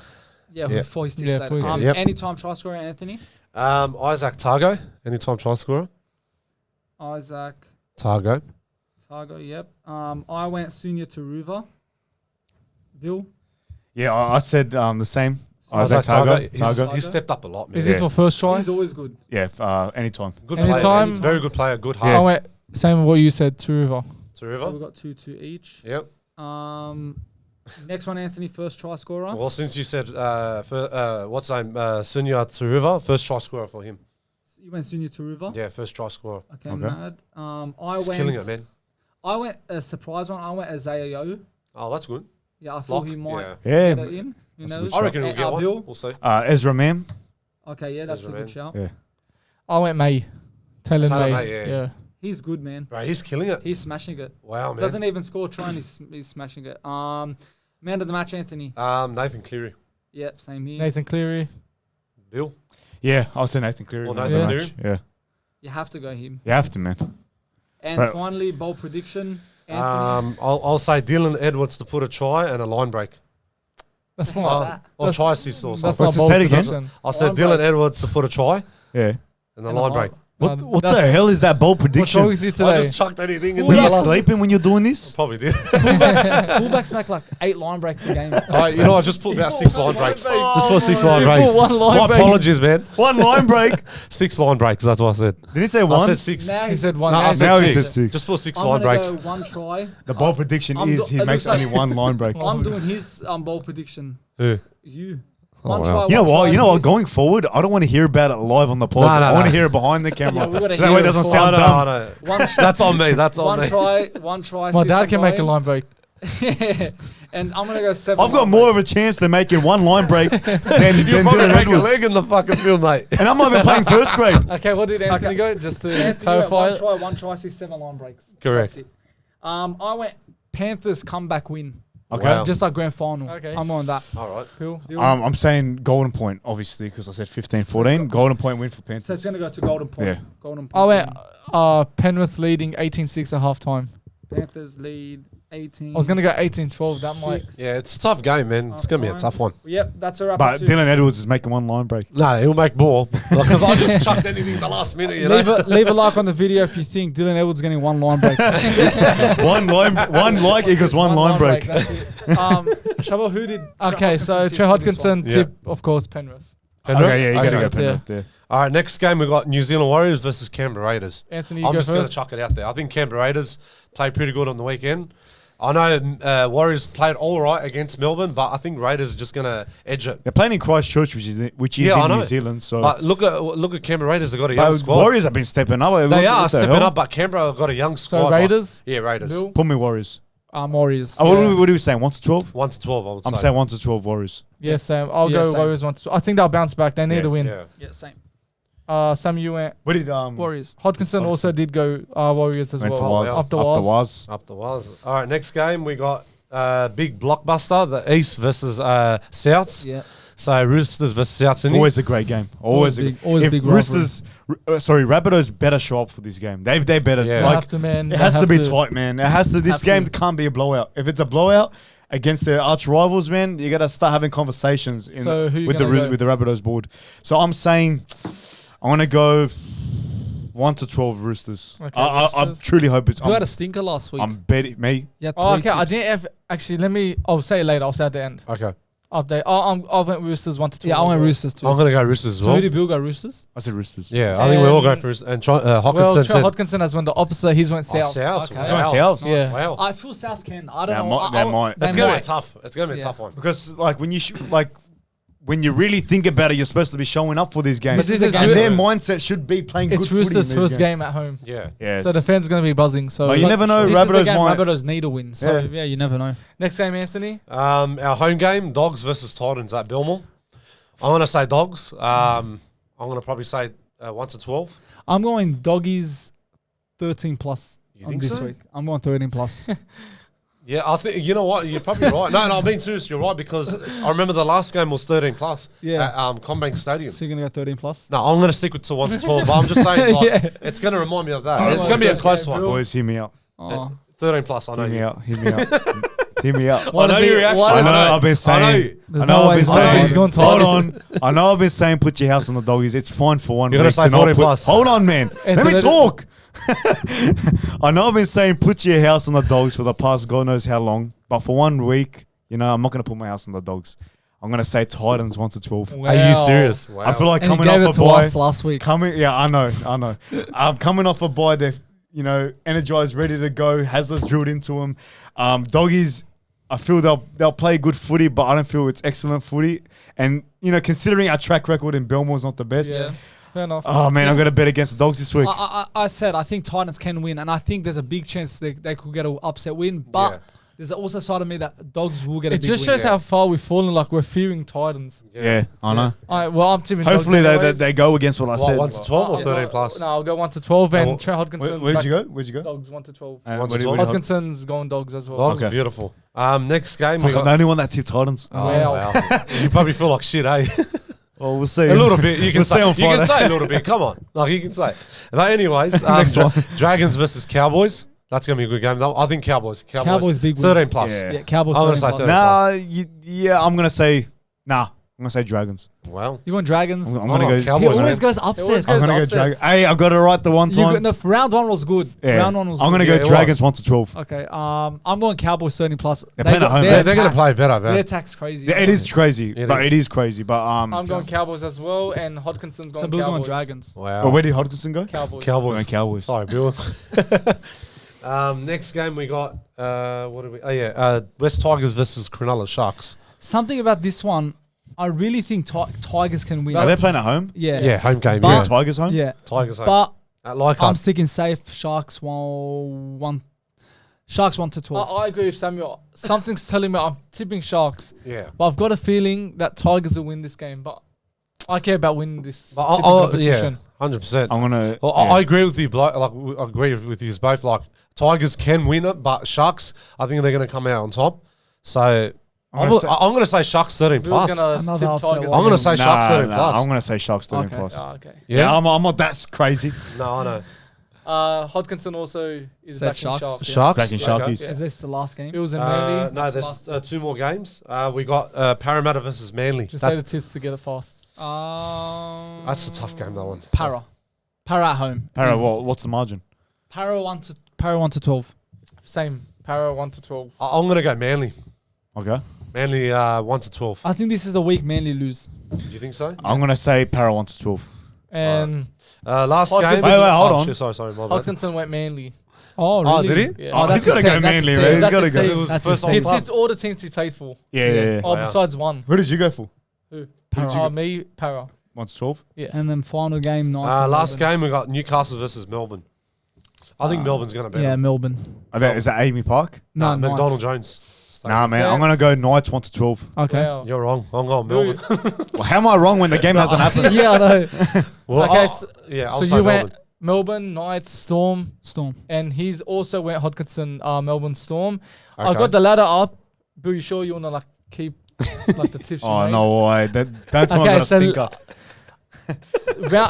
before his tips Yeah, later. for his tips. Anytime try scorer, Anthony. Isaac Targo, anytime try scorer. Isaac Targo. Yep. I went Sunya Turuva. Bill. Yeah, I said the same. Isaac Targo. Targo. He's stepped up a lot, man. Is this for first try? He's always good. Yeah, anytime. Good Anytime. player, man. Very good player, good heart. I went same with what you said, Turuva. So Turuva. we got 2-2 each. Yep. Next one, Anthony, first try scorer. Well, since you said what's name Sunya Turuva, first try scorer for him. You went Sunya Turuva. Yeah, first try scorer. Okay, mad. He's killing it, man. I went a surprise one. I went Isaiah Yo. Oh, that's good. Yeah, I thought Lock. he might Yeah. get it in. Who That's a knows? good I reckon he'll get one. Bill. We'll see. Ezra Mam. Okay, yeah, that's Ezra a good Man. shout. Yeah. I went May. Taylor Taylor May. May, yeah. He's good, man. Right, he's killing it. He's smashing it. Wow, man. Doesn't even score trying. He's smashing it. Man of the match, Anthony. Nathan Cleary. Yep, same here. Nathan Cleary. Bill. Yeah, I'll say Nathan Cleary. Well, man of Nathan the Cleary. match. Yeah. You have to go him. You have to, man. And Right. finally, bold prediction. Anthony. I'll say Dylan Edwards to put a try and a line break. That's What's not. that? Or That's- try assist or That's something. not What's bold that again? prediction. I said Line Dylan break. Edwards to put a try Yeah. and a line break. What the that's- hell is that bold What's wrong prediction? with you I today? just chucked anything in Were you there. sleeping when you're doing this? Probably did. Fullbacks make like 8 line breaks a game. All right, you know, I just put about 6 line breaks. Just put 6 line You breaks. put one line My break. apologies, man. One line break. 6 line breaks, that's what I said. Did he say I one? said 6. Now He said one. No, I said Now he 6. said 6. Just put 6 I'm line gonna breaks. go 1 try. The bold prediction I'm is do- he it makes looks only one line break. I'm doing his bold prediction. Who? You. Oh, One wow. try. You know one what? try You know what? this- Going forward, I don't want to hear about it live on the pod. No, I want no. to hear it behind the camera. Yeah, we gotta so that way it hear it doesn't before. sound I dumb. know. One That's on me. That's on One me. try. One try. My assist dad on can make a Bryan. line break. And I'm going to go 7. I've got more of a chance to making one line break than You probably Dylan break a Edwards. leg in the fucking field, mate. And I'm not even playing first grade. Okay, what did Anthony go? Just to Anthony clarify. one try, 7 line breaks. Correct. That's it. I went Panthers comeback win. Okay. Wow. Just like grand final. Okay. I'm on that. All right. Cool. I'm saying Golden Point, obviously, because I said 15-14. Golden Point win for Panthers. So it's going to go to Golden Point. Yeah. Golden Point. I went Penrith leading 18-6 at halftime. Panthers lead 18. I was going to go 18-12. That might. Yeah, it's a tough game, man. It's going to be a tough one. Yep, that's a wrap. But Dylan Edwards is making one line break. No, he'll make more. Because I just chucked anything in the last minute, you know. Leave a like on the video if you think Dylan Edwards is getting one line break. one like equals one line break. That's it. Charbel, who did? Okay, so Trey Hodgkinson tip, of course, Penrith. Penrith? Okay, yeah, you got to go Okay. Penrith there. All right, next game we got New Zealand Warriors versus Canberra Raiders. Anthony, you I'm go just going to first. chuck it out there. I think Canberra Raiders played pretty good on the weekend. I know Warriors played all right against Melbourne, but I think Raiders are just going to edge it. They're playing in Christchurch, which is I in know. New Zealand. So But look at Canberra Raiders. They've got a young squad. Warriors have been stepping up. They What are the stepping hell? up, but Canberra have got a young squad. So Raiders? Yeah, Raiders. Bill? Put me Warriors. Warriors. Oh, what are we saying? 1 to 12? 1 to 12, I would say. I'm saying 1 to 12 Warriors. Yeah, Sam. I'll Yeah, go same. Warriors 1-2. I think they'll bounce back. They need to win. Yeah. Yeah, same. Sam, you went What did Warriors. Hodgkinson also did go Warriors as went to well. Waz. well. Up the Up the Waz. Waz. Up the was. All right, next game we got big blockbuster, the East versus Souths. Yeah. So Roosters versus Souths. It's always a great game. Always big- a good. always If big rivalry. Roosters, Rabbitohs better show up for this game. They better. Yeah. They Like, have to, man. it They has to have be tight, man. It has to. This Have to. game can't be a blowout. If it's a blowout against their arch rivals, man, you got to start having conversations So who you with the gonna go? with the Rabbitohs board. So I'm saying, I want to go 1 to 12 Roosters. Okay, I Roosters. truly hope it's. Who had a stinker last week? I'm betting me. Yeah. Oh, okay. I didn't have. Actually, let me. I'll say it later. I'll say at the end. Okay. Update. I went Roosters 1-2. Yeah, I went Roosters too. I'm going to go Roosters as So well. who did Bill go? Roosters? I said Roosters. Yeah, I think we all go And- for Roosters. And Well, Hawkinson Trey said Hodgkinson has went the opposite. He's went South. Souths. Okay. He's going Souths? Yeah. Wow. I feel South can. I don't They know. might- they might. It's going to be tough. It's going to be a Yeah. tough one. Because like when you really think about it, you're supposed to be showing up for these games. But this is a and game- their mindset should be playing It's good Roosters' footy in first these game at home. Yeah. Yeah. So the fans are going to be buzzing. So But you never know. This is the Rabbitohs game might. Rabbitohs need a win. So Yeah. yeah, you never know. Next game, Anthony. Our home game, Dogs versus Titans at Belmore. I'm going to say Dogs. I'm going to probably say 1 to 12. I'm going doggies 13 plus You on think this so? week. I'm going 13 plus. Yeah, I think, you know what, you're probably right. No, I'm being serious, you're right, because I remember the last game was 13 plus Yeah. at Combank Stadium. So you're going to go 13 plus? No, I'm going to stick with 1 to 12, but I'm just saying, like, Yeah. it's going to remind me of that. It's going to be a close one. Boys, hear me out. Oh. 13 plus, I know Hear me you. out. Hear me out. Hear me out. I know your reaction. I know. I've been saying. I know you. There's I know. no I've way been he's gone saying. He's gone Hold tight. on. I know. I've been saying put your house on the doggies. It's fine for one You're gonna week say to not 40 put- plus. Hold on, man. And Let so me that- talk. I know I've been saying put your house on the dogs for the past God knows how long, but for 1 week, you know, I'm not gonna put my house on the dogs. I'm gonna say Titans 1 to 12. Are you serious? Wow. I feel like And he coming gave it off a to bye. us last week. Yeah, I know. I'm coming off a bye. They're, energized, ready to go. Hasler's drilled into them. Doggies, I feel they'll play good footy, but I don't feel it's excellent footy. And considering our track record in Belmore's not the best. Yeah. Fair enough. Oh man, I'm gonna bet against the Dogs this week. I said I think Titans can win, and I think there's a big chance they could get an upset win. But Yeah. there's also a side of me that Dogs will get a It big just win. shows how far we've fallen. Like we're fearing Titans. Yeah, I know. All right. Well, I'm tipping. Hopefully Dogs anyways. they go against what I What, said. 1 to 12 or 13 plus? No, I'll go 1 to 12 well, and Trey Hodgkinson. Where'd you go? Where'd you go? Dogs 1 to 12. 1 to where do 12? you- Hodgkinson's going Dogs as well. Dogs, Okay. beautiful. Next game, we Fuck, I'm got... the only one that tipped Titans. Oh, Wow. wow. You probably feel like shit, eh? Well, we'll see. A little bit. You can We'll say. see on You can Friday. say a little bit. Come on, like you can say. But anyways, Next one. Dragons versus Cowboys. That's gonna be a good game, though. I think Cowboys. Cowboys big win. 13 plus. Yeah. Yeah, Cowboys. I'm gonna 13 say plus. 13. I'm gonna say I'm gonna say Dragons. Well, You want Dragons? I'm gonna go. Cowboys. He always man. goes upstairs. I'm gonna go upsets. Dragons. Hey, I got it right the one time. Round one was good. Yeah. Round one was I'm good. gonna Yeah, go it Dragons was. 1 to 12. Okay. I'm going Cowboys 13 plus. They're playing at home, They're gonna play better, Their man. attack's crazy. Yeah, it is crazy, It but is. it is crazy. But I'm going Cowboys as well, and Hodgkinson's going So Bill's Cowboys. going Dragons. Wow. well, where did Hodgkinson go? Cowboys. I'm Cowboys. going Cowboys. Sorry, Bill. Next game we got. What do we? Oh yeah, West Tigers versus Cronulla Sharks. Something about this one, I really think Tigers can win. Are they playing at home? Yeah. Yeah, home game. But- Yeah, Tigers home? Yeah. Tigers home. But At I'm Leichhardt. sticking safe. Sharks one. Sharks 1-12. I agree with Samuel. Something's telling me I'm tipping Sharks. Yeah. But I've got a feeling that Tigers will win this game. But I care about winning this competition. Yeah, 100%. I'm gonna. I agree with you. Like, I agree with you both. Like, Tigers can win it, but Sharks, I think they're going to come out on top. So I'm going to say Sharks 13 plus. I'm going to say Sharks 13 plus. I'm going to say Sharks 13 plus. Oh, okay. Yeah, I'm not that crazy. No, I know. Hodkinson also is back in Sharks. Sharks? Back in Sharkies. Is this the last game? It was in Manly. No, there's 2 more games. We got Parramatta versus Manly. Just say the tips to get it fast. That's a tough game, that one. Para at home. Para, what's the margin? Para 1-12. Same. Para 1-12. I'm going to go Manly. Okay. Manly 1-12. I think this is the week Manly lose. Do you think so? I'm going to say Para 1-12. And last Hodkinson- game. Wait, hold on. Sorry, my bad. Hodkinson went Manly. Oh, really? Did he? Yeah. Oh, he's got to go Manly, man. He's got to go. It was That's first his on He club. tipped all the teams he played for. Yeah. Oh, Wow. besides one. Who did you go for? Who? Para. Me, Para. 1-12? And then final game, 9. Last game, we got Newcastle versus Melbourne. I think Melbourne's going to beat Yeah, them. Melbourne. Is that Amy Park? No, McDonald Knights. Jones. Nah, man. I'm going to go Knights 1-12. Okay. Wow. You're wrong. I'm going Melbourne. Well, how am I wrong when the game hasn't happened? Yeah, I know. Well, Okay, I'll so say you Melbourne. went Melbourne, Knights, Storm, Storm. and he's also went Hodkinson, Melbourne, Storm. I Okay. got the ladder up. Bill, you sure you want to like keep like the tips? you Oh, made? no way. That's Okay, one of so the stinker.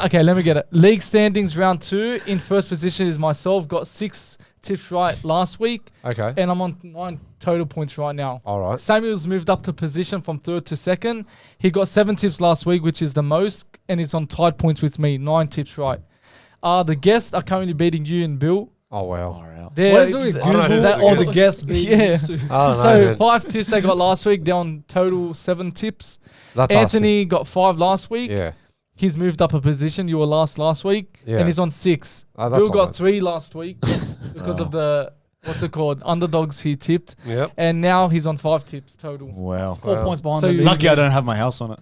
Okay, let me get it. League standings, round 2. In first position is myself. Got 6 tips right last week, Okay. and I'm on 9 total points right now. All right. Samuel's moved up to position from 3rd to 2nd. He got 7 tips last week, which is the most, and he's on tied points with me. 9 tips right. The guests are currently beating you and Bill. Oh, wow. They're- What is it with I don't know Google who's that the all the guest. guests beat? Yeah. I don't know, So man. 5 tips they got last week. They're on total 7 tips. That's Anthony got 5 last week. awesome. Yeah. He's moved up a position. You were last week. Yeah. And he's on 6. Oh, that's Bill got all right. 3 last week because of the, what's it called, underdogs he tipped. Yep. And now he's on 5 tips total. Wow. 4 points behind So the you- lead. Lucky I don't have my house on it.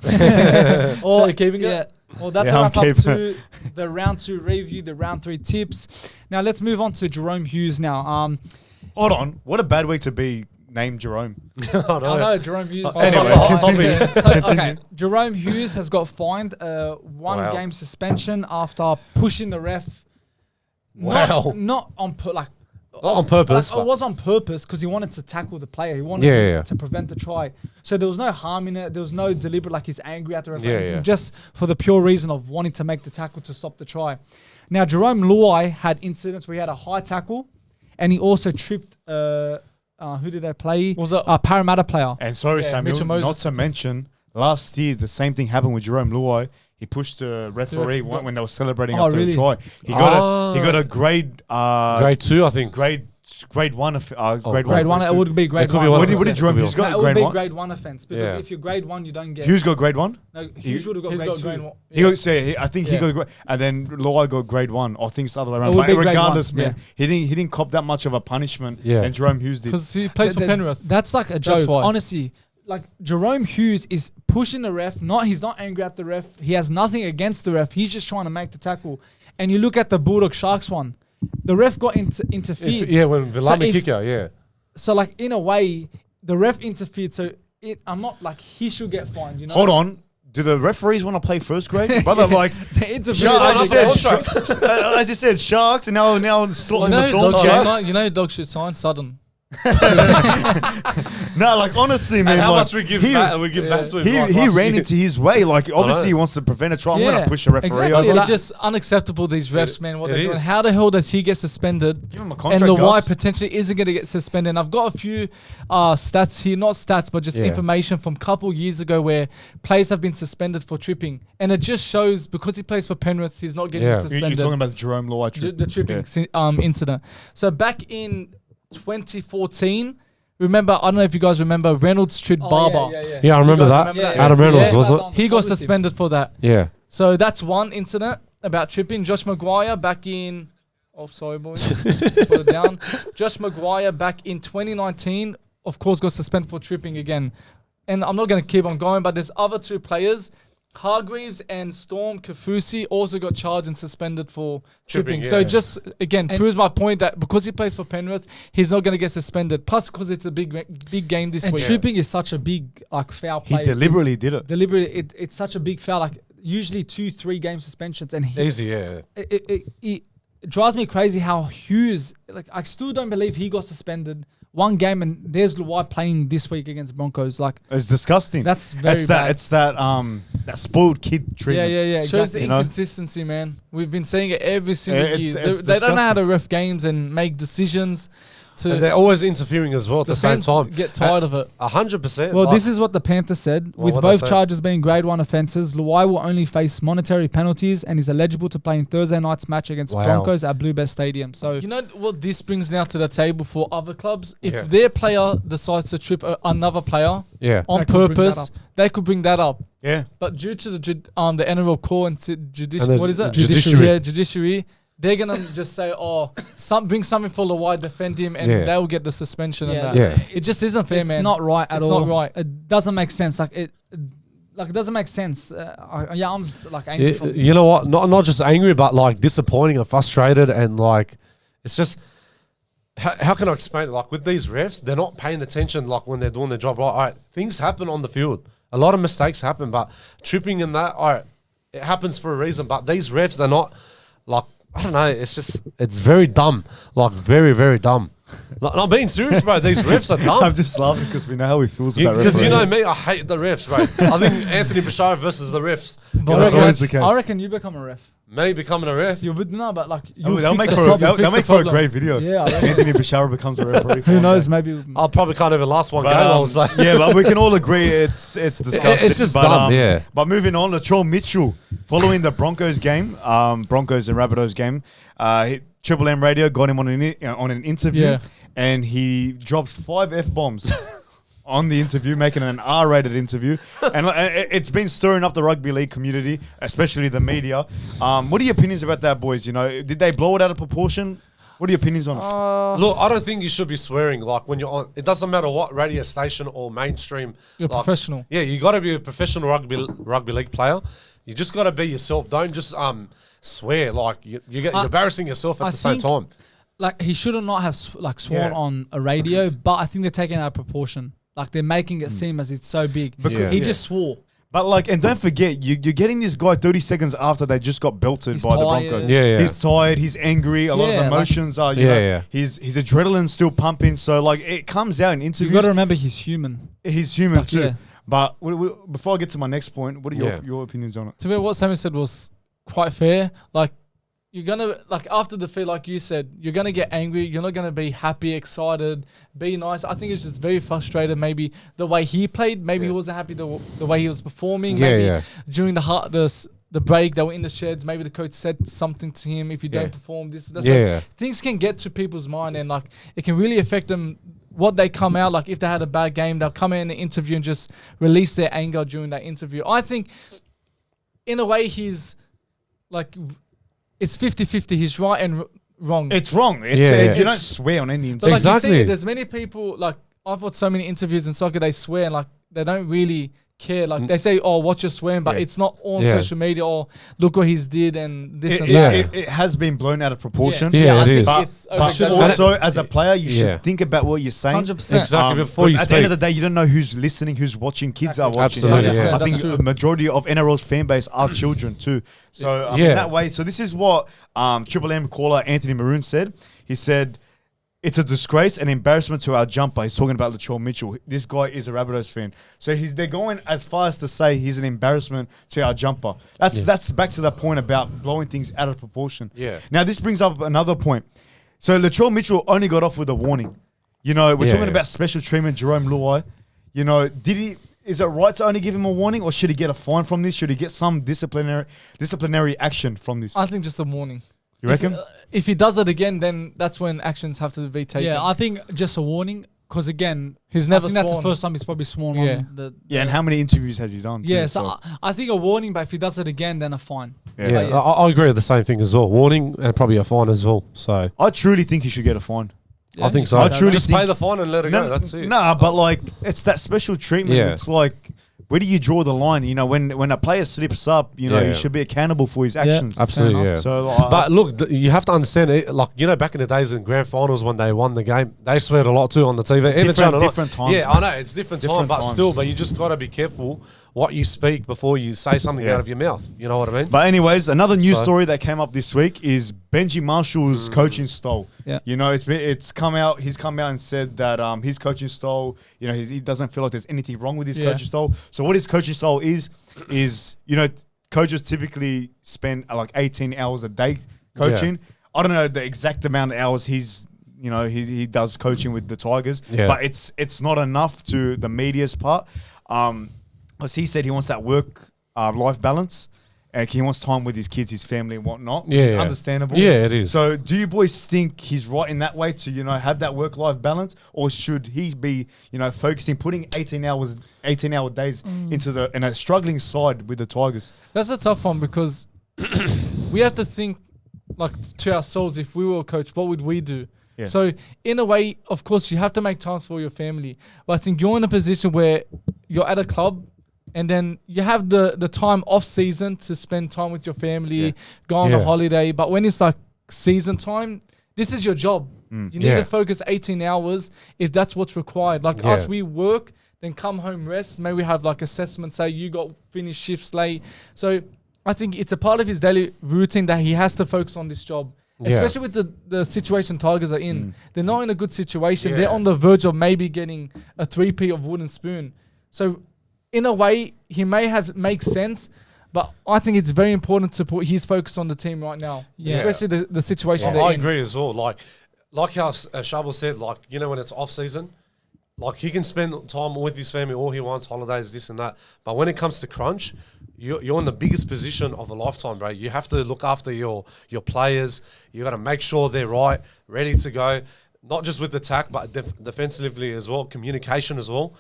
So you're keeping it? Yeah. Well, that's Yeah, a I'm wrap up keeping to the round 2 review, the round 3 tips. Now let's move on to Jarome Hughes now. Hold on. What a bad week to be named Jarome. I know. I know Jarome Hughes. Anyway, continue. So, okay, Jarome Hughes has got fined a 1-game suspension after pushing the ref. Wow. Not on Not on purpose. It was on purpose because he wanted to tackle the player. He wanted to prevent the try. So there was no harm in it. There was no deliberate, like he's angry at the ref or anything, just for the pure reason of wanting to make the tackle to stop the try. Now, Jarome Luai had incidents where he had a high tackle and he also tripped, who did they play? Was it a Parramatta player. And sorry, Samuel, Mitchell not Moses. to mention, last year the same thing happened with Jarome Luai. He pushed the referee when they were celebrating after really? the try. He got a grade Grade 2, I think. grade one grade Grade 1, it would be grade could 1. be one What of did Jerome Hughes No, got? it would Grade be 1? grade 1 offense because Yeah. if you're grade 1, you don't get. Hughes got grade 1? No, Hughes would have got He's grade got 2. grade 1. He got, I think he got grade, and then Luai got grade 1. I think it's the other way around. It would But be grade regardless, 1, man, he didn't cop that much of a punishment. Yeah. And Jerome Hughes did. Because he plays for Penrith. That's like a joke. why. Honestly, like Jarome Hughes is pushing the ref. He's not angry at the ref. He has nothing against the ref. He's just trying to make the tackle. And you look at the Bulldog Sharks one, the ref got interfered. When Vilami kicked out, yeah. So like in a way, the ref interfered. So I'm not like he should get fined. You know. Hold on. Do the referees want to play first grade? Brother, like, They interfered. as you said, Sharks, and now You Storm. know, dog should sign Sudden. No, like honestly, man. And how like, much we give he, back to him. He, like he last ran year. into his way. Like obviously he wants to prevent a try. I'm gonna push the referee exactly. over. It's just unacceptable, these refs, man. What it they're doing. is. How the hell does he get suspended? Give him a And contract, Luai Gus. potentially isn't going to get suspended. And I've got a few stats here, not stats, but just information from a couple years ago where players have been suspended for tripping. And it just shows because he plays for Penrith, he's not getting You're suspended. talking about the Jerome Luai trip. The tripping incident. So back in 2014, remember, I don't know if you guys remember, Reynolds tripped Barber. Yeah, I remember that. remember that? Adam Reynolds, Yeah. was it? He got suspended for that. Yeah. So that's one incident about tripping. Josh Maguire back in... Oh, sorry, boys. Put it down. Josh Maguire back in 2019, of course, got suspended for tripping again. And I'm not going to keep on going, but there's other two players Hargreaves and Storm Kafusi also got charged and suspended for tripping. Yeah. So it just, again, proves my point that because he plays for Penrith, he's not going to get suspended. Plus, because it's a big game this week. And tripping is such a big foul play. He deliberately did it. It's such a big foul. Usually 2-3 game suspensions. And easy, yeah. It drives me crazy how Hughes, I still don't believe he got suspended. One game, and there's Luai playing this week against Broncos. It's disgusting. That's very bad. It's that spoiled kid treatment. Yeah. Shows exactly. the inconsistency, man. We've been saying it every single year. They don't know how to ref games and make decisions. And they're always interfering as well at the same time. Get tired of it. 100%. Well, this is what the Panthers said. With both charges being grade 1 offences, Luai will only face monetary penalties and is eligible to play in Thursday night's match against Broncos at Bluebell Stadium. So you know what this brings now to the table for other clubs? If their player decides to trip another player on purpose, they could bring that up. Yeah. But due to the NRL core and judiciary, they're going to just say, bring something for Luai, defend him, and they'll get the suspension and that. Yeah. It just isn't fair, man. It's not right at all. It's not right. It doesn't make sense. It doesn't make sense. I'm angry from this. You know what? Not just angry, but disappointing and frustrated, and it's just how can I explain it? With these refs, they're not paying attention when they're doing their job. Right, all right, things happen on the field. A lot of mistakes happen, but tripping and that, all right, it happens for a reason. But these refs, they're not I don't know. It's very dumb. Very, very dumb. I'm being serious, bro. These refs are dumb. I'm just laughing because we know how he feels about refs. Because you know me, I hate the refs, bro. I think Anthony Bashar versus the refs. That's always the case. I reckon you become a ref. Me becoming a ref. You would they'll make for a great video. Yeah, Anthony Bashar becomes a referee. Who knows? Maybe I probably can't even last one game. I would say. Yeah, but we can all agree it's disgusting. It's just dumb. Yeah. But moving on, Latrell Mitchell, following the Broncos game, Broncos and Rabbitohs game, Triple M Radio got him on an interview, and he drops 5 F-bombs. On the interview, making an R-rated interview. And it's been stirring up the rugby league community, especially the media. What are your opinions about that, boys? Did they blow it out of proportion? What are your opinions on it? Look, I don't think you should be swearing. When you're on, it doesn't matter what radio station or mainstream. You're professional. Yeah, you got to be a professional rugby league player. You just got to be yourself. Don't just swear. You're embarrassing yourself at the same time. He should not have sworn on a radio, but I think they're taking it out of proportion. They're making it seem as it's so big. He just swore. But and don't forget, you're getting this guy 30 seconds after they just got belted by the Broncos. Yeah. He's tired, he's angry, a lot of emotions are, his adrenaline's still pumping. So it comes out in interviews. You got to remember he's human. He's human too. Yeah. But before I get to my next point, what are your opinions on it? To me, what Sammy said was quite fair. You're going to, after the field, like you said, you're going to get angry. You're not going to be happy, excited, be nice. I think it's just very frustrated. Maybe the way he played, maybe he wasn't happy the way he was performing. Maybe during the break, they were in the sheds. Maybe the coach said something to him. If you don't perform this, that's things can get to people's mind, and it can really affect them. What they come out, if they had a bad game, they'll come in the interview and just release their anger during that interview. I think, in a way, he's it's 50-50. He's right and wrong. It's wrong. You don't swear on any interview. Exactly. You see, there's many people, I've watched so many interviews in soccer, they swear and they don't really care. They say, watch your swearing, but it's not on social media or look what he's did and this and that. It has been blown out of proportion. Yeah, it is. But also, as a player, you should think about what you're saying. 100%. Exactly. Before you speak. At the end of the day, you don't know who's listening, who's watching. Kids are watching. Absolutely. I think the majority of NRL's fan base are children too. So in that way, so this is what Triple M caller Anthony Marroun said. He said, it's a disgrace and embarrassment to our jumper. He's talking about Latrell Mitchell. This guy is a Rabbitohs fan. So they're going as far as to say he's an embarrassment to our jumper. That's back to that point about blowing things out of proportion. Yeah. Now, this brings up another point. So Latrell Mitchell only got off with a warning. We're talking about special treatment, Jarome Luai. Is it right to only give him a warning, or should he get a fine from this? Should he get some disciplinary action from this? I think just a warning. You reckon? If he does it again, then that's when actions have to be taken. Yeah, I think just a warning, because again, he's never sworn. That's the first time he's probably sworn on the... Yeah, and how many interviews has he done? Yeah, so I think a warning, but if he does it again, then a fine. Yeah, I agree with the same thing as well. Warning and probably a fine as well. So I truly think he should get a fine. I think so. I truly just pay the fine and let it go. That's it. Nah, but it's that special treatment. Yeah. It's where do you draw the line? You know, when a player slips up, you know, he should be accountable for his actions. Absolutely, yeah. So, but look, you have to understand it. Like, you know, back in the days in grand finals when they won the game, they sweared a lot too on the TV. Different times. Yeah, I know it's different times, but still, but you just got to be careful what you speak before you say something out of your mouth. You know what I mean? But anyways, another news story that came up this week is Benji Marshall's coaching style. Yeah. You know, it's come out. He's come out and said that his coaching style, you know, he doesn't feel like there's anything wrong with his coaching style. So what his coaching style is, you know, coaches typically spend like 18 hours a day coaching. Yeah. I don't know the exact amount of hours he does coaching with the Tigers, but it's not enough to the media's part. Because he said he wants that work-life balance. And he wants time with his kids, his family and whatnot, which is understandable. Yeah, it is. So do you boys think he's right in that way to, you know, have that work-life balance? Or should he be, you know, focusing, putting 18-hour days in a struggling side with the Tigers? That's a tough one because we have to think, like, to ourselves, if we were a coach, what would we do? Yeah. So in a way, of course, you have to make time for your family. But I think you're in a position where you're at a club and then you have the time off season to spend time with your family, go on a holiday. But when it's like season time, this is your job. You need to focus 18 hours if that's what's required. Like us, we work, then come home, rest. Maybe we have like assessments, say you got finished shifts late. So I think it's a part of his daily routine that he has to focus on this job. Especially with the situation Tigers are in. They're not in a good situation. They're on the verge of maybe getting a 3P of wooden spoon. So in a way, he may have makes sense, but I think it's very important to put his focus on the team right now, especially the situation they're in. I agree as well. Like how Charbel said, like, you know, when it's off season, like he can spend time with his family all he wants, holidays, this and that. But when it comes to crunch, you're in the biggest position of a lifetime, bro. You have to look after your players. You got to make sure they're right, ready to go, not just with attack, but defensively as well, communication as well.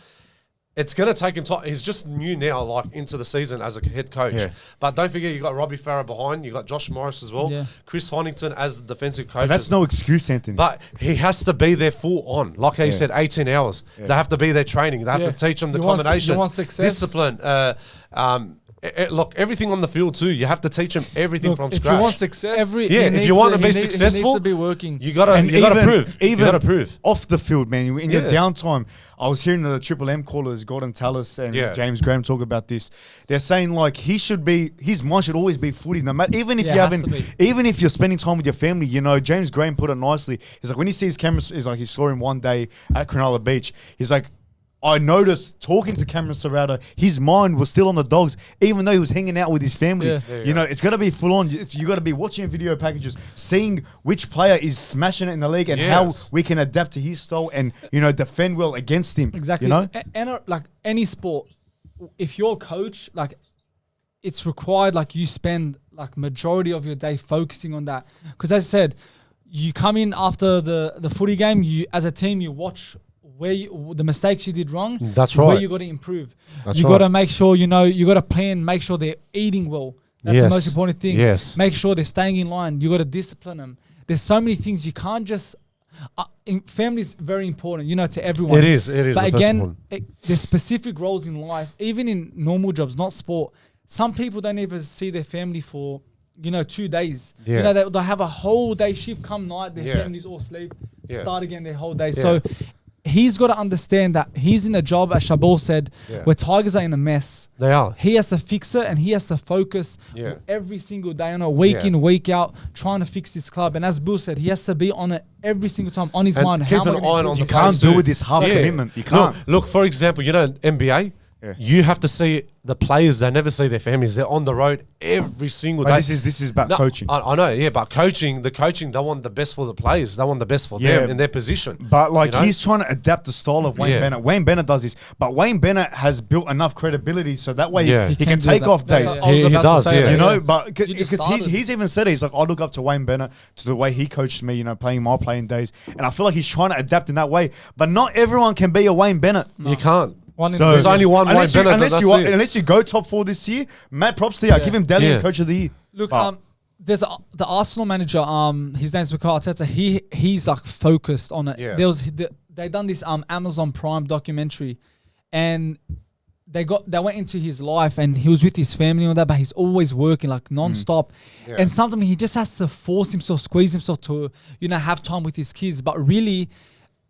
It's going to take him time. He's just new now, like, into the season as a head coach. Yeah. But don't forget, you got Robbie Farah behind. You got Josh Morris as well. Yeah. Chris Huntington as the defensive coach. But that's no excuse, Anthony. But he has to be there full on. Like how you said, 18 hours. Yeah. They have to be there training. They have to teach them the combinations, discipline, look, everything on the field too. You have to teach them everything from scratch. If you want success, if you want to be successful, he needs to be working. You gotta prove. You gotta prove off the field, man. In your downtime, I was hearing the Triple M callers, Gordon Tallis and James Graham, talk about this. They're saying like his mind should always be footy. No matter, even if you're spending time with your family, you know. James Graham put it nicely. He's like, when he sees cameras, he saw him one day at Cronulla Beach. He's like, I noticed talking to Cameron Serrata, his mind was still on the Dogs, even though he was hanging out with his family. Yeah. You know, it's got to be full on. You got to be watching video packages, seeing which player is smashing it in the league and how we can adapt to his style and, you know, defend well against him. Exactly. You know? And like any sport, if you're a coach, like it's required, like you spend like majority of your day focusing on that. Because as I said, you come in after the footy game, you as a team, you watch the mistakes you did wrong. That's right. Where you got to improve. You got to make sure, you know, you got to plan, make sure they're eating well. That's the most important thing. Yes. Make sure they're staying in line. You got to discipline them. There's so many things you can't just. Family is very important, you know, to everyone. It is. But again, there's specific roles in life, even in normal jobs, not sport. Some people don't even see their family for, you know, 2 days. Yeah. You know, they'll have a whole day shift, come night, their families all sleep, start again their whole day. Yeah. So he's got to understand that he's in a job, as Charbel said, where Tigers are in a mess. They are. He has to fix it, and he has to focus every single day on it, week in, week out, trying to fix this club. And as Bill said, he has to be on it every single time, on his mind. Keep an eye on you can't do with this half commitment. You can't. Look, for example, you know, NBA, you have to see the players. They never see their families. They're on the road every single day. This is about coaching. I know, but coaching, they want the best for the players. They want the best for them in their position. But like, you know? He's trying to adapt the style of Wayne Bennett. Wayne Bennett does this, but Wayne Bennett has built enough credibility so that way he can take off days. He does, you know. But because he's even said it. He's like, I look up to Wayne Bennett to the way he coached me, you know, playing my playing days, and I feel like he's trying to adapt in that way. But not everyone can be a Wayne Bennett. No. You can't. There's only one Wayne Bennett. Unless you go top 4 this year, mad props to you. I give him Dalian Coach of the Year. Look, there's the Arsenal manager. His name's Mikel Arteta. He's like focused on it. Yeah. They done this Amazon Prime documentary, and they went into his life and he was with his family and all that, but he's always working like non-stop. And sometimes he just has to force himself, squeeze himself to, have time with his kids. But really,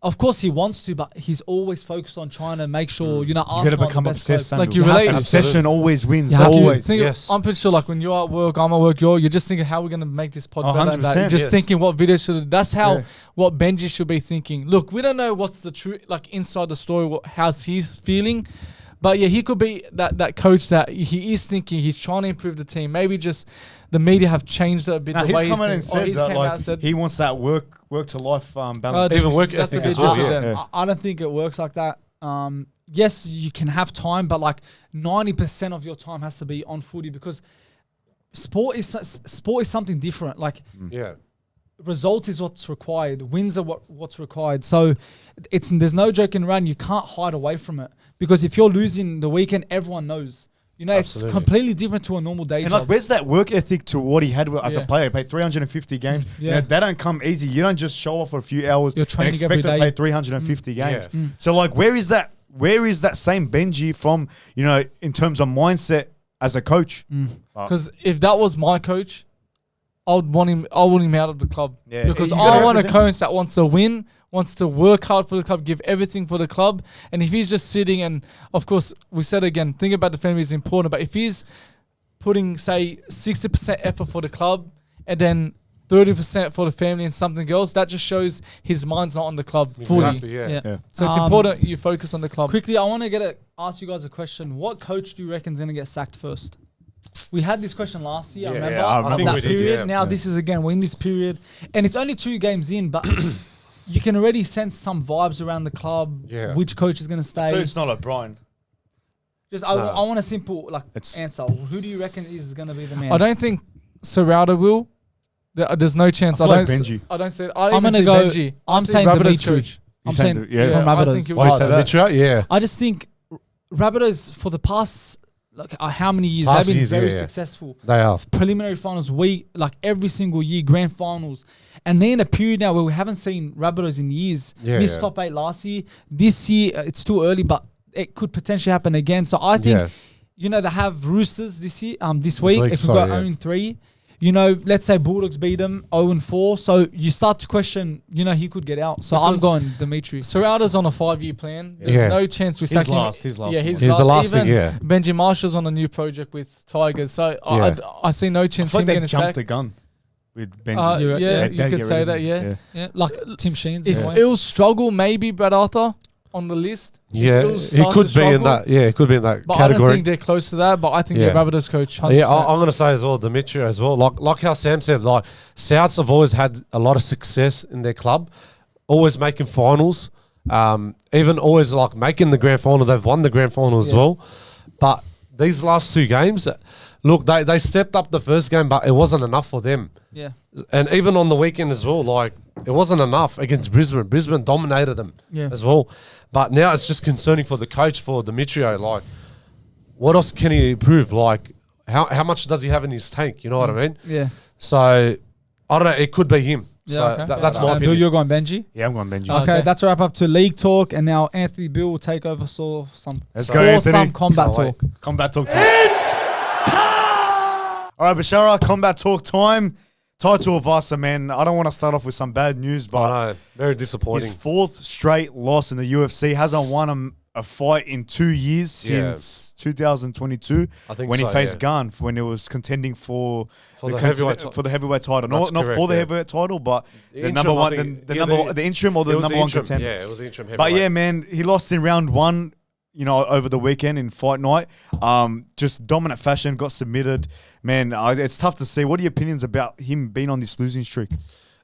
of course he wants to, but he's always focused on trying to make sure, you gotta become obsessed. Like you relate. Obsession always wins. Always. I'm pretty sure like when you're at work, I'm at work, you're just thinking how we're going to make this pod better. That. Just thinking what videos should. That's how what Benji should be thinking. Look, we don't know what's the truth, like inside the story, how's he's feeling. But yeah, he could be that coach that he is thinking he's trying to improve the team. Maybe just the media have changed it a bit. He's come out and said that he wants that work to life balance. Even work ethic as well. I don't think it works like that. Yes, you can have time, but like 90% of your time has to be on footy because sport is something different. Like results is what's required. Wins are what's required. So there's no joking around. You can't hide away from it. Because if you're losing the weekend, everyone knows. It's completely different to a normal day job. And like, where's that work ethic to what he had as a player? He played 350 games. That don't come easy. You don't just show off for a few hours and expect to play 350 games. So like, where is that same Benji from, in terms of mindset as a coach? Because if that was my coach, I want him out of the club. Because I want a coach that wants to win, wants to work hard for the club, give everything for the club. And if he's just sitting and, of course, we said again, think about the family is important. But if he's putting, say, 60% effort for the club and then 30% for the family and something else, that just shows his mind's not on the club fully. Exactly, So it's important you focus on the club. Quickly, I want to ask you guys a question. What coach do you reckon is going to get sacked first? We had this question last year, I remember. I remember that period. Now this is again, we're in this period. And it's only 2 games in, but you can already sense some vibes around the club, which coach is going to stay. So it's not like Bryan. I want a simple answer. Who do you reckon is going to be the man? I don't think Serraldo will. There's no chance. I don't Benji. I don't say. I'm going to go. Benji. I'm saying Rabbitohs. I'm saying from Rabbitohs. Why you say that? I just think Rabbitohs for the past how many years they've been very successful. They have preliminary finals every single year, grand finals, and they're in a period now where we haven't seen Rabbitohs in years. Missed top 8 last year. This year it's too early, but it could potentially happen again. So I think they have Roosters this week. It could go 0-3. Let's say Bulldogs beat them 0-4. So you start to question, he could get out. So I'm going Dimitri. Serraldo's on a 5-year plan. There's no chance we sack him. He's last. Yeah, he's the last thing, Benji Marshall's on a new project with Tigers. So I see no chance him getting sacked. I jumped the gun with Benji. You could say that, Like Tim Sheen's. If it'll struggle, maybe Brad Arthur on the list. He could be in that. Yeah, it could be in that but category. I don't think they're close to that. But I think they're Rabbitohs coach. 100%. Yeah, I'm going to say as well, Dimitri as well. Like how Sam said, Souths have always had a lot of success in their club, always making finals, even always making the grand final. They've won the grand final as well. But these last 2 games, look, they stepped up the first game, but it wasn't enough for them. Yeah. And even on the weekend as well, it wasn't enough against Brisbane. Brisbane dominated them as well. But now it's just concerning for the coach, for Demetrio. What else can he improve? How much does he have in his tank? You know what I mean? Yeah. So, I don't know. It could be him. Yeah, so that's my opinion. You're going Benji? Yeah, I'm going Benji. Okay, that's a wrap up to league talk. And now Anthony Bill will take over some combat talk. Combat talk time. All right, Bashara, combat talk time. Tai Tuivasa, man, I don't want to start off with some bad news, but I know, very disappointing. His 4th straight loss in the UFC. Hasn't won a fight in 2 years since 2022 when he faced Gunn, when it was contending for the heavyweight title. Not for the heavyweight title, but the number one, the interim or the number one contender. Yeah, it was the interim heavyweight. But yeah, man, he lost in round 1. Over the weekend in fight night, just dominant fashion, got submitted. Man, it's tough to see. What are your opinions about him being on this losing streak?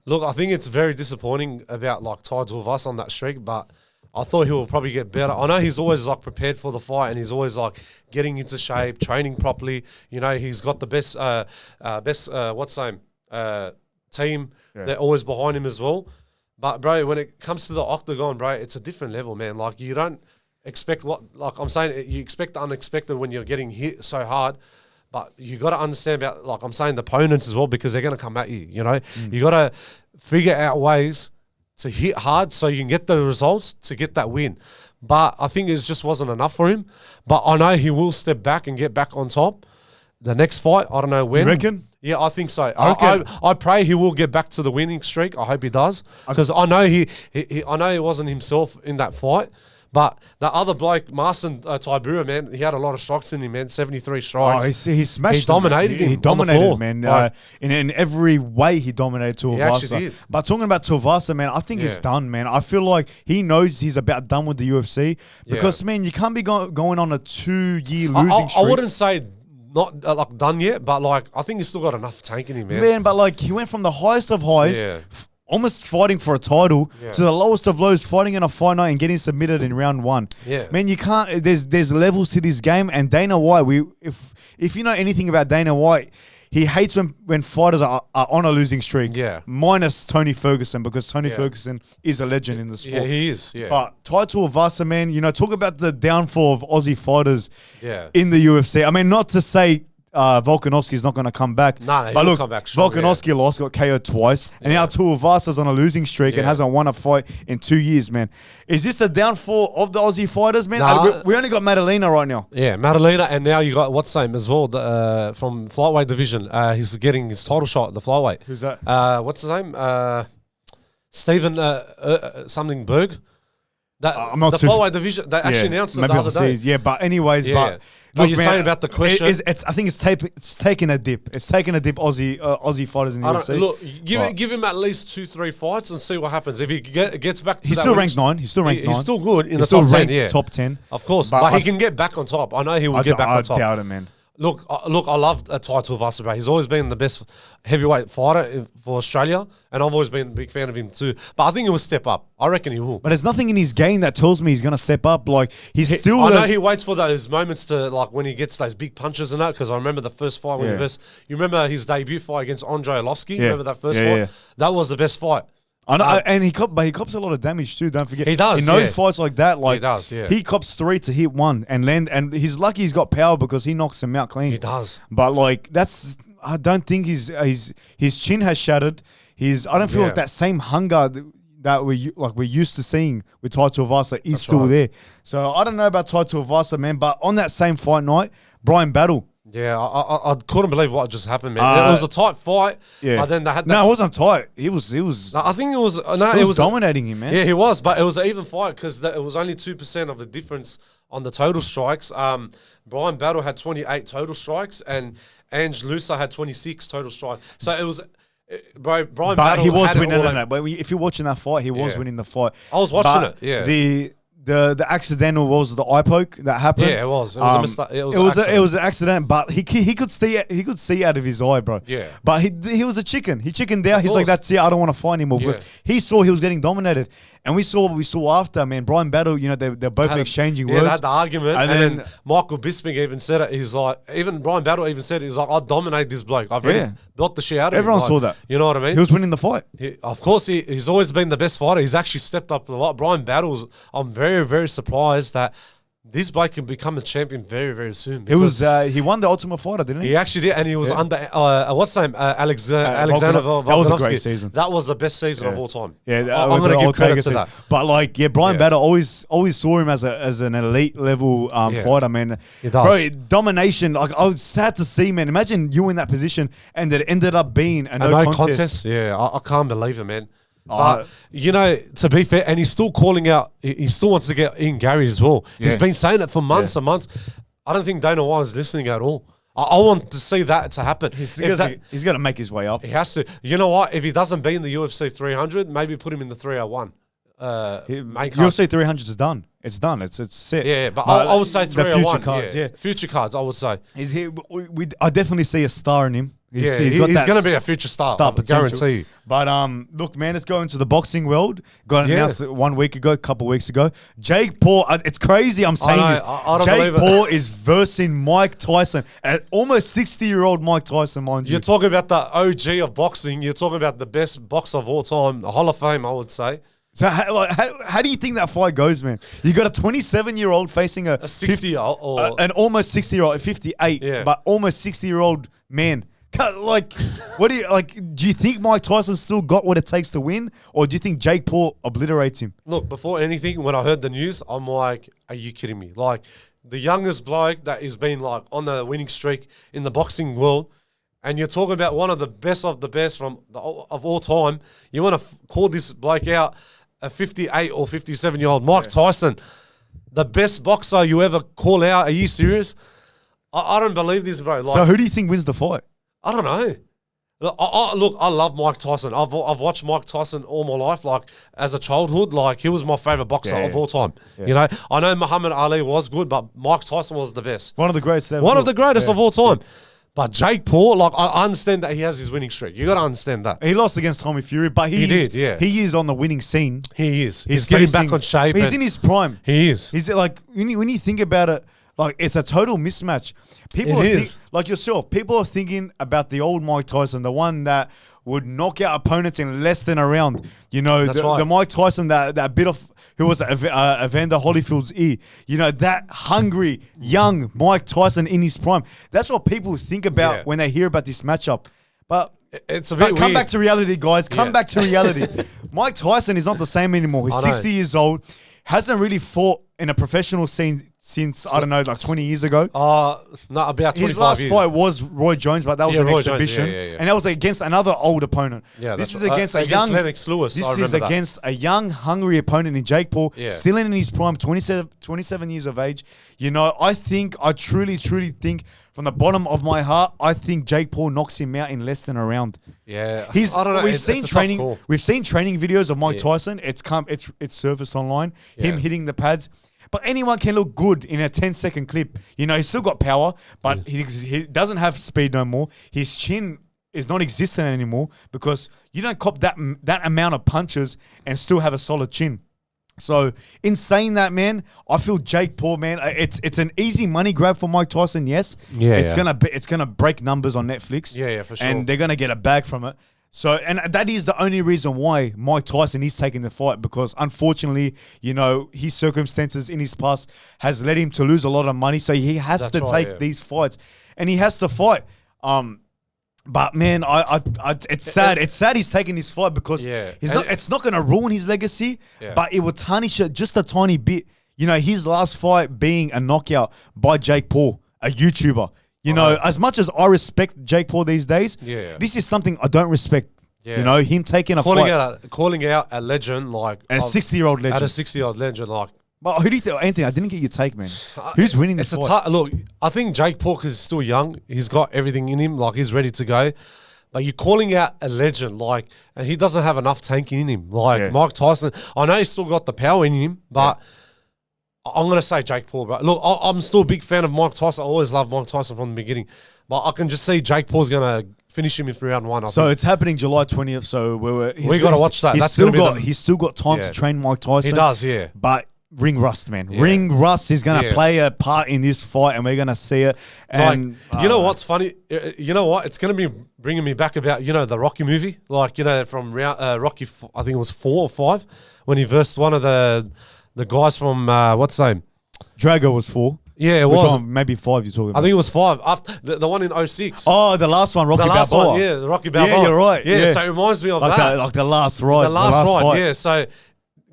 Look, I think it's very disappointing about Tai Tuivasa on that streak, but I thought he will probably get better. I know he's always prepared for the fight, and he's always getting into shape, training properly. He's got the best team. They're always behind him as well. But bro, when it comes to the octagon, bro, it's a different level, man. You don't expect you expect the unexpected when you're getting hit so hard, but you got to understand about, I'm saying, the opponents as well, because they're going to come at you, You got to figure out ways to hit hard so you can get the results to get that win. But I think it just wasn't enough for him. But I know he will step back and get back on top. The next fight, I don't know when. You reckon? Yeah, I think so. I pray he will get back to the winning streak. I hope he does, because I know I know he wasn't himself in that fight. But the other bloke, Marcin Tybura, man, he had a lot of strikes in him, man. 73 strikes. He smashed. He dominated him. He dominated, man. In every way, he dominated Tuivasa. He actually did. But talking about Tuivasa, man, I think it's done, man. I feel like he knows he's about done with the UFC because, man, you can't be going on a 2-year losing streak. I wouldn't say not like done yet, but like I think he's still got enough tank in him, man. Man, but like he went from the highest of highs, almost fighting for a title, to the lowest of lows, fighting in a fight night and getting submitted in round 1. Yeah, man, you can't. There's levels to this game, and Dana White. If you know anything about Dana White, he hates when fighters are on a losing streak. Yeah, minus Tony Ferguson, because Tony Ferguson is a legend in the sport. Yeah, he is. Yeah, but Tai Tuivasa, man, talk about the downfall of Aussie fighters. In the UFC. I mean, not to say Volkanovski is not going to come back. No, but look, come back strong, Volkanovski lost, got KO'd twice, and now Tuivasa's on a losing streak and hasn't won a fight in 2 years, man. Is this the downfall of the Aussie fighters, man? Nah, we only got Madalena right now. Yeah, Madalena, and now you got what's name as well from flyweight division. He's getting his title shot at the flyweight. Who's that? What's his name? Stephen something Berg. I'm not the flyweight division. They actually announced it the other day. Yeah, but anyways, but. Look, you're saying about the question. I think it's taken a dip. It's taken a dip. Aussie fighters in the UFC. Look, give him at least 2-3 fights and see what happens. If he gets back to he's that still ranked 9. He's still ranked 9. He's still good in the top 10. Yeah, top 10. Of course, but he can get back on top. I know he will get back on top. I doubt it, man. Look, I love Tai Tuivasa, bro. He's always been the best heavyweight fighter for Australia, and I've always been a big fan of him too. But I think he will step up. I reckon he will. But there's nothing in his game that tells me he's going to step up. Like, I know he waits for those moments to, like, when he gets those big punches and that, because I remember the first fight when you remember his debut fight against Andrei Arlovski? Yeah. Remember that first fight? Yeah. That was the best fight. I know, and he cops a lot of damage too. Don't forget, he does. In those fights like that, like he does. Yeah, he cops 3 to hit 1 and land, and he's lucky he's got power because he knocks him out clean. He does. But like I don't think his chin has shattered. I don't feel like that same hunger that we're used to seeing with Tai Tuivasa is still there. So I don't know about Tai Tuivasa, man. But on that same fight night, Bryan Battle. Yeah, I couldn't believe what just happened, man. It was a tight fight. Yeah, but then they had that. No, it wasn't tight. He was. No, I think it was. No, it was dominating him, man. Yeah, he was, but it was an even fight because it was only 2% of the difference on the total strikes. Bryan Battle had 28 total strikes, and Ange Lusa had 26 total strikes. So it was. Bryan Battle. But he was winning. No. But if you're watching that fight, he was winning the fight. I was watching it. Yeah. The accidental was the eye poke that happened. Yeah, it was. It was a mistake. It was an accident, but he could see out of his eye, bro. Yeah. But he was a chicken. He chickened out. He's like, that's it. I don't want to fight anymore because he saw he was getting dominated, and we saw what we saw after. Man, Bryan Battle. they're both exchanging words. Yeah, they had the argument, and then Michael Bisping even said it. He's like, even Bryan Battle even said it. He's like, I dominate this bloke. I've really built the shit out of him. Everyone saw that. You know what I mean? He was winning the fight. Of course, he's always been the best fighter. He's actually stepped up a lot. Bryan Battle's. I'm very, very surprised that this bloke can become a champion very, very soon. It was he won the Ultimate Fighter, didn't he? He actually did, and he was under what's his name, Alexander Volkanovski. That was a great season. That was the best season of all time. Yeah, I'm going to give credit to that. But like, Bryan Battle always saw him as an elite level fighter, man. He does. Bro, domination. Like, I was sad to see, man. Imagine you in that position, and it ended up being a no contest. Yeah, I can't believe it, man. But, to be fair, and he's still calling out, he still wants to get in Gary as well. Yeah. He's been saying it for months and months. I don't think Dana White is listening at all. I want to see that to happen. He's got to make his way up. He has to. You know what? If he doesn't be in the UFC 300, maybe put him in the 301. UFC 300 is done. It's done. It's set. Yeah, but I would say 301. Future cards, Future cards, I would say. He's here. I definitely see a star in him. He's going to be a future star. I guarantee you. But look, man, let's go into the boxing world. Got announced 1 week ago, a couple of weeks ago. Jake Paul. It's crazy. I'm saying this. I don't Jake Paul is versing Mike Tyson, almost 60-year-old Mike Tyson, mind you. You're talking about the OG of boxing. You're talking about the best boxer of all time, the Hall of Fame, I would say. So how do you think that fight goes, man? You got a 27-year-old facing a 60-year-old, an almost 60-year-old, 58, but almost 60-year-old man Like, what do you like? Do you think Mike Tyson still got what it takes to win, or do you think Jake Paul obliterates him? Look, before anything, when I heard the news, I'm like, are you kidding me? Like, the youngest bloke that has been like on the winning streak in the boxing world, and you're talking about one of the best of all time. You want to call this bloke out, a 58 or 57-year-old Mike Tyson, the best boxer you ever call out? Are you serious? I don't believe this, bro. Like, so who do you think wins the fight? I don't know. Look, I love Mike Tyson. I've watched Mike Tyson all my life. Like, as a childhood, like, he was my favorite boxer of all time. Yeah. You know, I know Muhammad Ali was good, but Mike Tyson was the best. One of the greatest ever. One of the greatest of all time. Yeah. But Jake Paul, like, I understand that he has his winning streak. You got to understand that. He lost against Tommy Fury, but he is on the winning scene. He is. He's getting back on shape. He's in his prime. He is. He's like, when you think about it, like, it's a total mismatch. People like yourself, people are thinking about the old Mike Tyson, the one that would knock out opponents in less than a round. You know, the Mike Tyson that bit off, who was Evander Holyfield's ear. You know, that hungry, young Mike Tyson in his prime. That's what people think about when they hear about this matchup. But it's a bit come back to reality, guys. Come back to reality. Mike Tyson is not the same anymore. He's 60 years old. Hasn't really fought in a professional scene since, I don't know, like 20 years ago. About 25 His last fight was Roy Jones, but that was an exhibition. Jones, and that was against another old opponent. Yeah, this is against a young Lennox Lewis. This is against a young, hungry opponent in Jake Paul, still in his prime, 27 years of age. You know, I truly think, from the bottom of my heart, I think Jake Paul knocks him out in less than a round. Yeah, I don't know. We've seen training videos of Mike Tyson. It's surfaced online. Him hitting the pads. But anyone can look good in a 10-second clip. You know, he's still got power, but he doesn't have speed no more. His chin is non-existent anymore because you don't cop that amount of punches and still have a solid chin. So, in saying that, man, I feel Jake Paul, man, it's an easy money grab for Mike Tyson, yes. Yeah, it's gonna break numbers on Netflix. Yeah, for sure. And they're gonna get a bag from it. So, and that is the only reason why Mike Tyson is taking the fight, because unfortunately, you know, his circumstances in his past has led him to lose a lot of money. So he has to take these fights, and he has to fight. But man, it's sad. It's sad he's taking this fight because it's not going to ruin his legacy, but it will tarnish it just a tiny bit. You know, his last fight being a knockout by Jake Paul, a YouTuber. You know, as much as I respect Jake Paul these days, this is something I don't respect. Yeah. You know, him taking a fight. Calling out a legend like... And a 60-year-old legend. At a 60-year-old legend, like... But who do you think... Anthony, I didn't get your take, man. Who's winning this fight? Look, I think Jake Paul, because he's still young, he's got everything in him, like he's ready to go. But you're calling out a legend, like... And he doesn't have enough tanking in him. Like, Mike Tyson, I know he's still got the power in him, but... Yeah. I'm going to say Jake Paul, bro. Look, I'm still a big fan of Mike Tyson. I always loved Mike Tyson from the beginning. But I can just see Jake Paul's going to finish him in round one. So it's happening July 20th. So we got to watch that. He's still got time to train Mike Tyson. He does, yeah. But ring rust, man. Yeah. Ring rust is going to play a part in this fight, and we're going to see it. And like, you know what's funny? You know what? It's going to be bringing me back about, you know, the Rocky movie. Like, you know, from Rocky, I think it was 4 or 5, when he versed one of the guys from, what's his name? Drago was 4. Yeah, it was. Maybe 5 you're talking about. I think it was 5. After the one in 06. Oh, the last one, Rocky Balboa. The Rocky Balboa. Yeah, you're right. Yeah, so it reminds me of that. Like the last ride. The last ride, yeah. So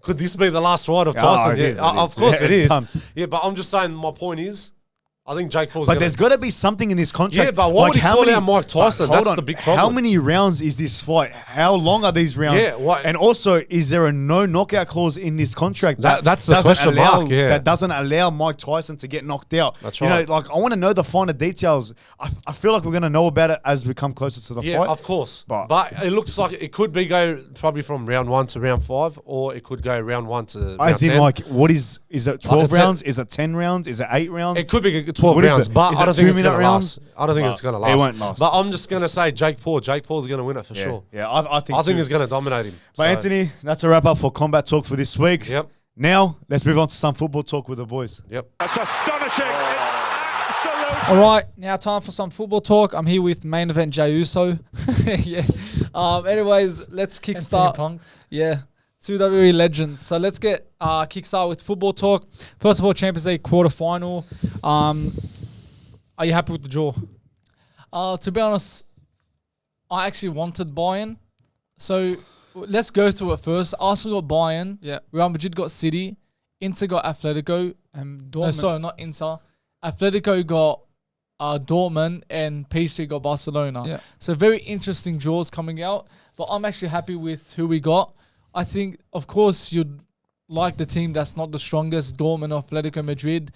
could this be the last ride of Tyson? Of course it is. Yeah, but I'm just saying, my point is, I think Jake Paul's But there's got to be something in this contract. Yeah, but what would he call out Mike Tyson? That's the big problem. How many rounds is this fight? How long are these rounds? Yeah, what? And also, is there a no knockout clause in this contract? That's the question mark, yeah. That doesn't allow Mike Tyson to get knocked out. That's right. You know, like, I want to know the finer details. I feel like we're going to know about it as we come closer to the fight. Yeah, of course. But it looks like it could go probably from round 1 to round 5, or it could go round 1 to round 10. As in, like, what is it 12 rounds? Is it 10 rounds? Is it 8 rounds? It could be 12 rounds, but I don't think it's going to last. I don't think it's going to last. It won't last. But I'm just going to say Jake Paul. Jake Paul's going to win it for sure. Yeah, I think he's going to dominate him. But Anthony, that's a wrap up for Combat Talk for this week. Yep. Now, let's move on to some football talk with the boys. Yep. That's astonishing. It's absolute. All right, now time for some football talk. I'm here with main event Jey Uso. Anyways, let's kickstart. Yeah. 2 WWE legends. So let's get kickstart with football talk. First of all, Champions League quarterfinal. Are you happy with the draw? To be honest, I actually wanted Bayern. So let's go through it first. Arsenal got Bayern. Yeah. Real Madrid got City. Inter got Atletico. No, sorry, not Inter. Atletico got Dortmund, and PSG got Barcelona. Yeah. So very interesting draws coming out. But I'm actually happy with who we got. I think, of course, you'd like the team that's not the strongest, Dortmund or Atletico Madrid.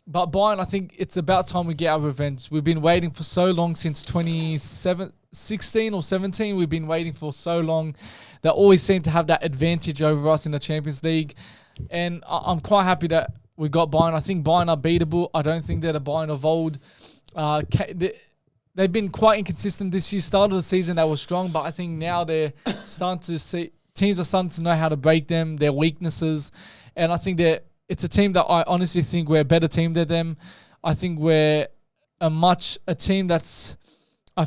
But Bayern, I think it's about time we get our revenge. We've been waiting for so long since 2016 or 17. We've been waiting for so long. They always seem to have that advantage over us in the Champions League. And I'm quite happy that we got Bayern. I think Bayern are beatable. I don't think they're the Bayern of old. They've been quite inconsistent this year. Start of the season, they were strong, but I think now they're starting to see... Teams are starting to know how to break them, their weaknesses. And I think it's a team that I honestly think we're a better team than them. I think we're a team that's... I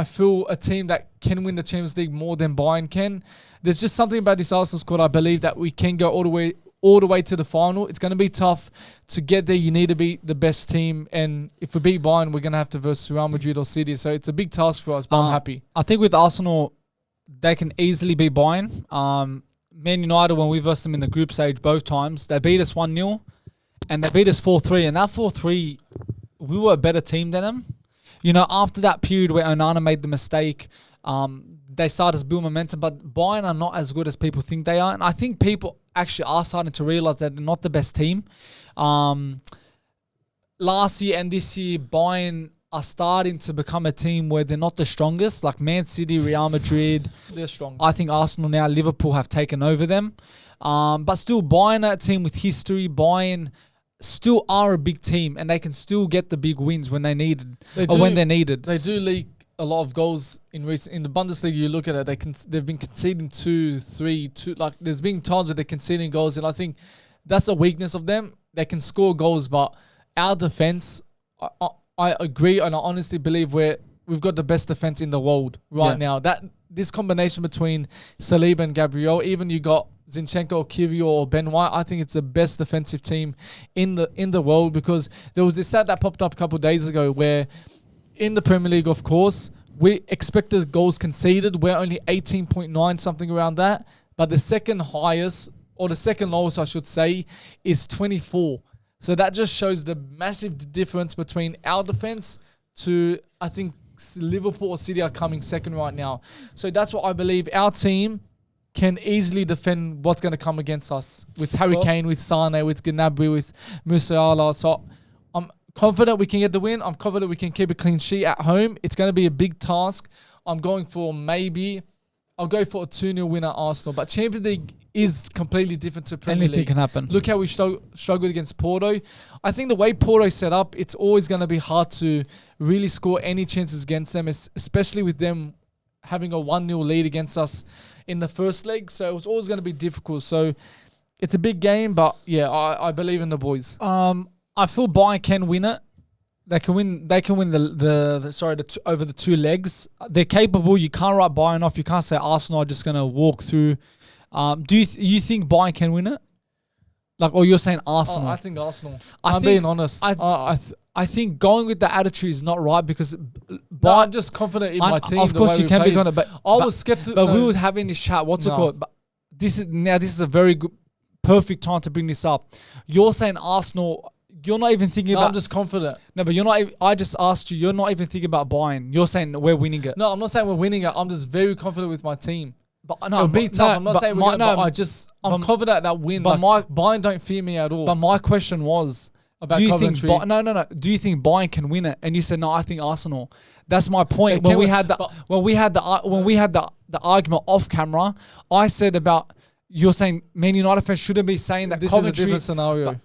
feel a team that can win the Champions League more than Bayern can. There's just something about this Arsenal squad. I believe that we can go all the way to the final. It's going to be tough to get there. You need to be the best team, and if we beat Bayern, we're going to have to versus Real Madrid or City. So it's a big task for us, but I'm happy. I think with Arsenal, they can easily beat Bayern. Man United, when we versed them in the group stage both times, they beat us 1-0, and they beat us 4-3. And that 4-3, we were a better team than them. You know, after that period where Onana made the mistake, they started to build momentum, but Bayern are not as good as people think they are. And I think people actually are starting to realize that they're not the best team. Last year and this year, Bayern are starting to become a team where they're not the strongest. Like Man City, Real Madrid. They're strong. I think Arsenal now, Liverpool have taken over them. But still, Bayern are a team with history. Bayern still are a big team, and they can still get the big wins when they needed, when they're needed. They do leak a lot of goals in the Bundesliga. You look at it, they've been conceding 2, 3, 2. Like there's been times where they're conceding goals, and I think that's a weakness of them. They can score goals, but our defense, I agree, and I honestly believe we've got the best defense in the world right now. This combination between Saliba and Gabriel, even you got Zinchenko or Kivio or Ben White, I think it's the best defensive team in the world, because there was this stat that popped up a couple of days ago where in the Premier League, of course, we expected goals conceded. We're only 18.9, something around that. But the second highest, or the second lowest, I should say, is 24. So that just shows the massive difference between our defense to, I think, Liverpool or City are coming second right now. So that's what I believe. Our team can easily defend what's going to come against us with Harry Kane, with Sane, with Gnabry, with Musiala. So I'm confident we can get the win. I'm confident we can keep a clean sheet at home. It's going to be a big task. I'll go for a 2-0 win at Arsenal. But Champions League is completely different to Premier League. Anything can happen. Look how we struggled against Porto. I think the way Porto is set up, it's always going to be hard to really score any chances against them, especially with them having a 1-0 lead against us in the first leg. So it was always going to be difficult. So it's a big game, but yeah, I believe in the boys. I feel Bayern can win it. They can win over the 2 legs. They're capable. You can't write Bayern off. You can't say Arsenal are just going to walk through. Do you think Bayern can win it? Or you're saying Arsenal? I think Arsenal. I'm being honest. I think going with the attitude is not right, because I'm just confident in my team. Of course, you can be confident, but I was skeptical. But we were having this chat. What's it called? But this is a very good, perfect time to bring this up. You're saying Arsenal. You're not even thinking about... I'm just confident. No, but you're not... I just asked you. You're not even thinking about Bayern. You're saying we're winning it. No, I'm not saying we're winning it. I'm just very confident with my team. But no, it'll be tough. I'm not saying we're going to... I'm confident that win. But Bayern don't fear me at all. But my question was... About Coventry. No. Do you think Bayern can win it? And you said, no, I think Arsenal. That's my point. When we had the argument off camera, I said about... You're saying Man United fans shouldn't be saying that Coventry... This is a different scenario.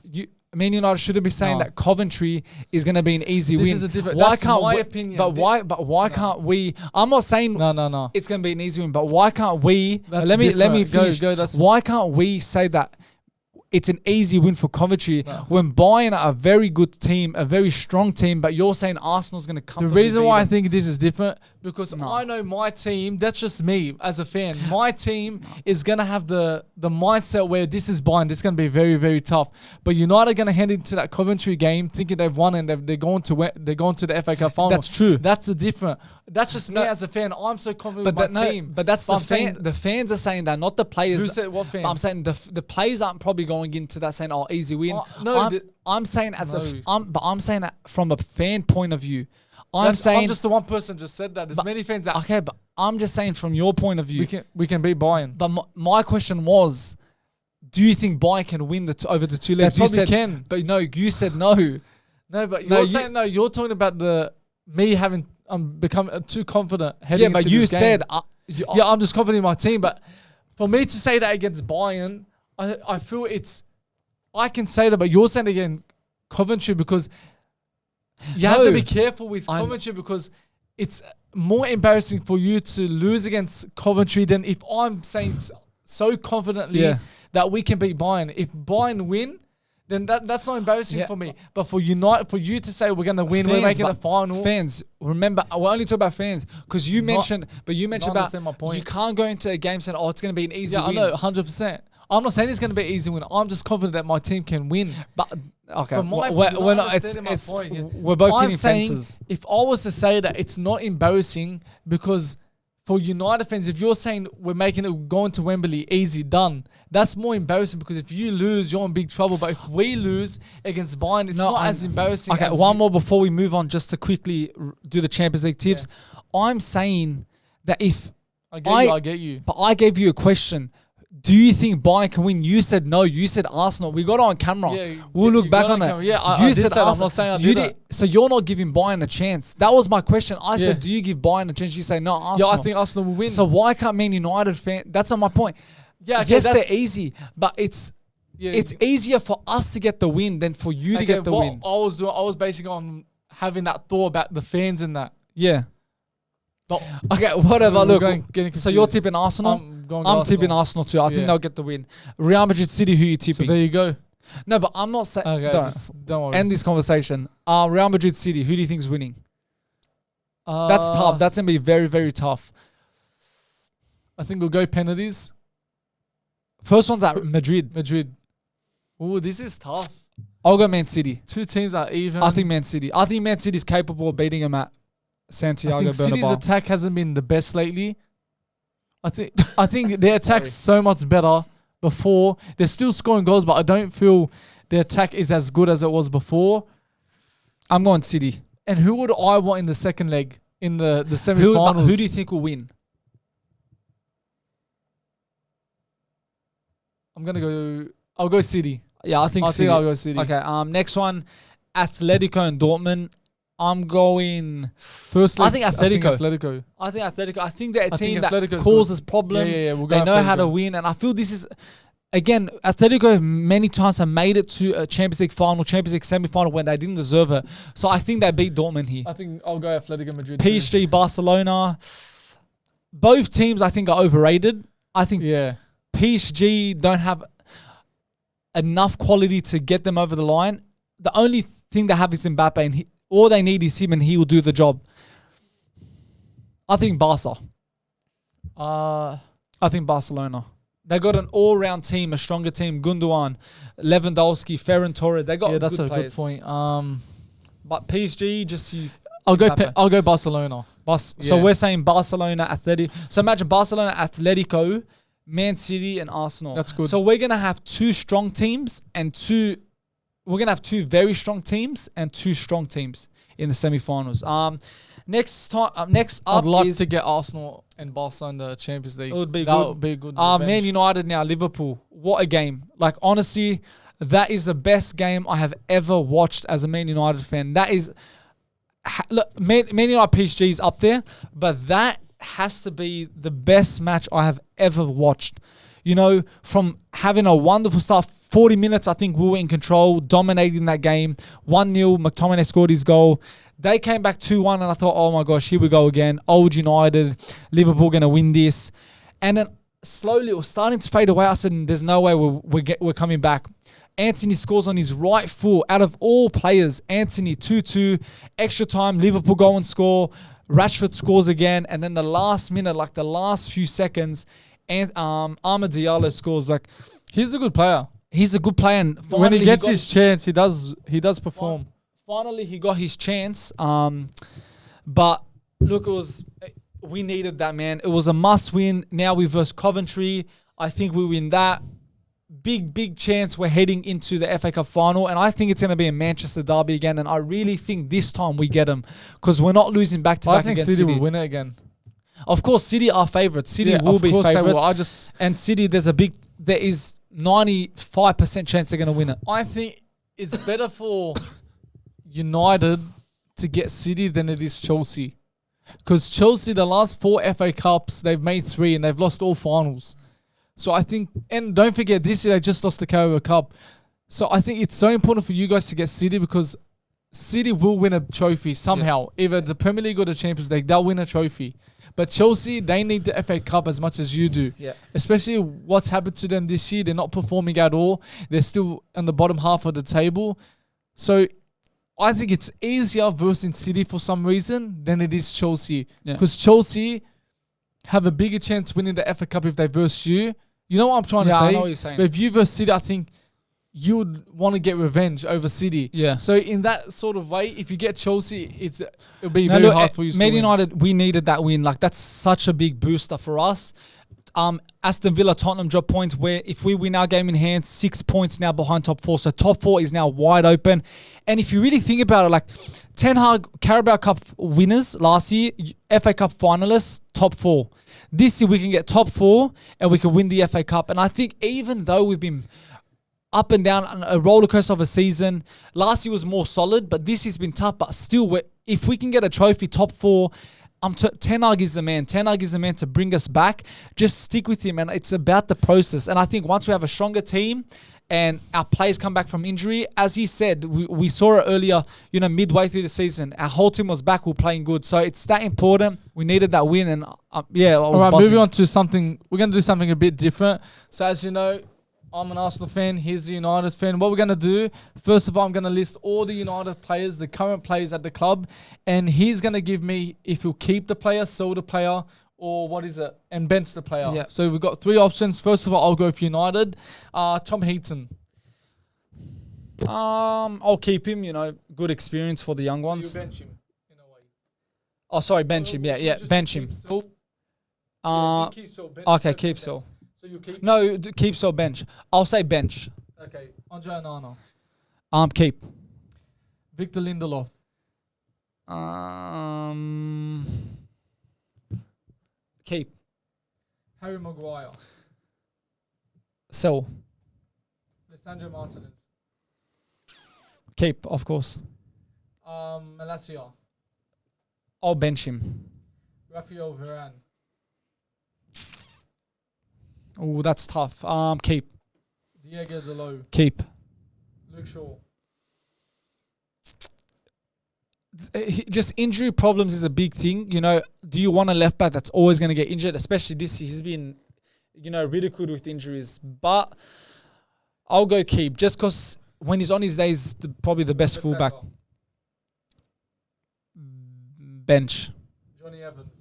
Man United shouldn't be saying that Coventry is going to be an easy win. This is a different... That's my opinion. But why can't we... I'm not saying no. It's going to be an easy win, but why can't we... Let me finish. Go, why can't we say that it's an easy win for Coventry when Bayern are a very good team, a very strong team, but you're saying Arsenal's going to come... The reason why I think this is different, because I know my team, that's just me as a fan. My team is going to have the mindset where this is Bayern, this is going to be very, very tough. But United are going to head into that Coventry game thinking they've won and they're going to the FA Cup final. That's true. That's the difference. That's just me as a fan. I'm so confident with my team. But that's the fans are saying that, not the players. Who said what fans? I'm saying the players aren't probably going into that saying, "Oh, easy win." I'm saying I'm saying that from a fan point of view. I'm just the one person just said that. There's many fans that. Okay, but I'm just saying from your point of view. We can beat Bayern. But my question was, do you think Bayern can win over the two legs? They probably can. But no, you said no. No, but you're saying no. You're talking about me having become too confident heading into this game. Said I'm just confident in my team. But for me to say that against Bayern, I feel I can say that, but you're saying again Coventry because you have to be careful with Coventry because it's more embarrassing for you to lose against Coventry than if I'm saying so confidently that we can beat Bayern. If Bayern win, then that's not embarrassing for me. But for you to say we're going to win, we're making the final. Fans, remember, we're only talking about fans because you mentioned about my point. You can't go into a game saying, "Oh, it's going to be an easy win." Yeah, I know, 100%. I'm not saying it's going to be an easy win. I'm just confident that my team can win. But okay, but we're not. We're both hitting fences. If I was to say that it's not embarrassing because for United fans, if you're saying we're making it going to Wembley easy, done, that's more embarrassing because if you lose, you're in big trouble. But if we lose against Bayern, it's not as embarrassing. Okay, one more before we move on, just to quickly do the Champions League tips. Yeah. I'm saying that if I get you, but I gave you a question. Do you think Bayern can win? You said no. You said Arsenal. We got it on camera. Yeah, we'll look back on it. Yeah, I said Arsenal. I'm not saying I did that. So you're not giving Bayern a chance. That was my question. I said, do you give Bayern a chance? You say no, Arsenal. Yeah, I think Arsenal will win. So why can't Man United fan? That's not my point. Yeah, okay, yes, they're easy, but it's easier for us to get the win than for you to get the win. I was basing on having that thought about the fans and that. Yeah. Okay, whatever. Look, so you're tipping Arsenal. I'm tipping Arsenal too. I think they'll get the win. Real Madrid City, who are you tipping? So there you go. No, but I'm not saying. Okay, don't worry. End this conversation. Real Madrid City, who do you think is winning? That's tough. That's going to be very, very tough. I think we'll go penalties. First one's at Madrid. Ooh, this is tough. I'll go Man City. Two teams are even. I think Man City. I think Man City is capable of beating them at Santiago Bernabeu. City's attack hasn't been the best lately. I think their attack's so much better before. They're still scoring goals, but I don't feel their attack is as good as it was before. I'm going City. And who would I want in the second leg in the semi-finals? Who do you think will win? I'll go City. Yeah, I think City. I'll go City. Okay, next one, Atletico and Dortmund. I'm going. First, I think Atletico. I think Atletico. I think they're a team that causes problems. We'll they know how to win, and I feel this is, again, Atletico many times have made it to a Champions League final, Champions League semi-final when they didn't deserve it. So I think they beat Dortmund here. I think I'll go Atletico Madrid. PSG, Barcelona. Both teams I think are overrated. I think PSG don't have enough quality to get them over the line. The only thing they have is Mbappe, and all they need is him, and he will do the job. I think Barca. I think Barcelona. They got an all-round team, a stronger team. Gundogan, Lewandowski, Ferran Torres. They got that's good a players. Good point. But PSG, I'll go Barcelona. So we're saying Barcelona, Atletico. So imagine Barcelona, Atletico, Man City, and Arsenal. That's good. So we're gonna have two strong teams We're going to have two very strong teams and two strong teams in the semi-finals. Next up I'd like to get Arsenal and Barca in the Champions League. It would be that good. Would be good. Man United now, Liverpool. What a game. Like, honestly, that is the best game I have ever watched as a Man United fan. That is... Look, Man United PSG is up there, but that has to be the best match I have ever watched. You know, from having a wonderful start, 40 minutes, I think we were in control, dominating that game. 1-0, McTominay scored his goal. They came back 2-1, and I thought, oh my gosh, here we go again. Old United, Liverpool going to win this. And then slowly it was starting to fade away. I said, there's no way we're coming back. Anthony scores on his right foot. Out of all players, Anthony 2-2, extra time, Liverpool go and score. Rashford scores again. And then the last minute, like the last few seconds, and Amad Diallo scores. Like, he's a good player. He's a good player, and when he gets his chance, he does perform. Finally, he got his chance. But Look, we needed that, man. It was a must win. Now we versus Coventry. I think we win that. Big chance we're heading into the FA Cup final, and I think it's going to be a Manchester derby again, and I really think this time we get them because we're not losing back-to-back against City. I think City will win it again. Of course, City are favourites. City will be favourites. And City, there is 95% chance they're going to win it. I think it's better for United to get City than it is Chelsea. Because Chelsea, the last 4 FA Cups, they've made 3 and they've lost all finals. So I think, and don't forget, this year they just lost the Carabao Cup. So I think it's so important for you guys to get City because City will win a trophy somehow. Either the Premier League or the Champions League, they'll win a trophy. But Chelsea, they need the FA Cup as much as you do. Yeah. Especially what's happened to them this year. They're not performing at all. They're still on the bottom half of the table. So I think it's easier versus City for some reason than it is Chelsea. Because Chelsea have a bigger chance winning the FA Cup if they verse you. You know what I'm trying to say? I know what you're saying. But if you verse City, I think you would want to get revenge over City. Yeah. So in that sort of way, if you get Chelsea, it'll be very hard for you to Man win. United, we needed that win. Like, that's such a big booster for us. Aston Villa, Tottenham drop points where if we win our game in hand, 6 points now behind top 4. So top 4 is now wide open. And if you really think about it, like Ten Hag, Carabao Cup winners last year, FA Cup finalists, top 4. This year we can get top 4 and we can win the FA Cup. And I think even though we've been up and down on a roller coaster of a season, last year was more solid, but this year's been tough. But still, if we can get a trophy, top 4, Ten Hag is the man. Ten Hag is the man to bring us back. Just stick with him, and it's about the process. And I think once we have a stronger team and our players come back from injury, as he said, we saw it earlier, midway through the season, our whole team was back, we're playing good. So it's that important. We needed that win, and All right, moving on to something. We're going to do something a bit different. So as you know, I'm an Arsenal fan. He's a United fan. What we're going to do, first of all, I'm going to list all the United players, the current players at the club, and he's going to give me if he'll keep the player, sell the player, or and bench the player. Yeah. So we've got 3 options. First of all, I'll go for United. Tom Heaton. I'll keep him, good experience for the young ones. You bench him, in a way. Oh, sorry, bench him. Yeah, bench him. Okay, keep so. So you keep? No, keep so bench. I'll say bench. Okay. Andre Onana. Keep. Victor Lindelof. Keep. Harry Maguire. Sell. Lissandro Martinez. Keep, of course. Malacia. I'll bench him. Rafael Varane. Oh, that's tough. Keep. Diego Dalot. Keep. Luke Shaw. Just injury problems is a big thing. Do you want a left back that's always going to get injured? Especially this year, he's been, ridiculed with injuries. But I'll go keep just because when he's on his day, he's probably the best fullback. Bench. Johnny Evans.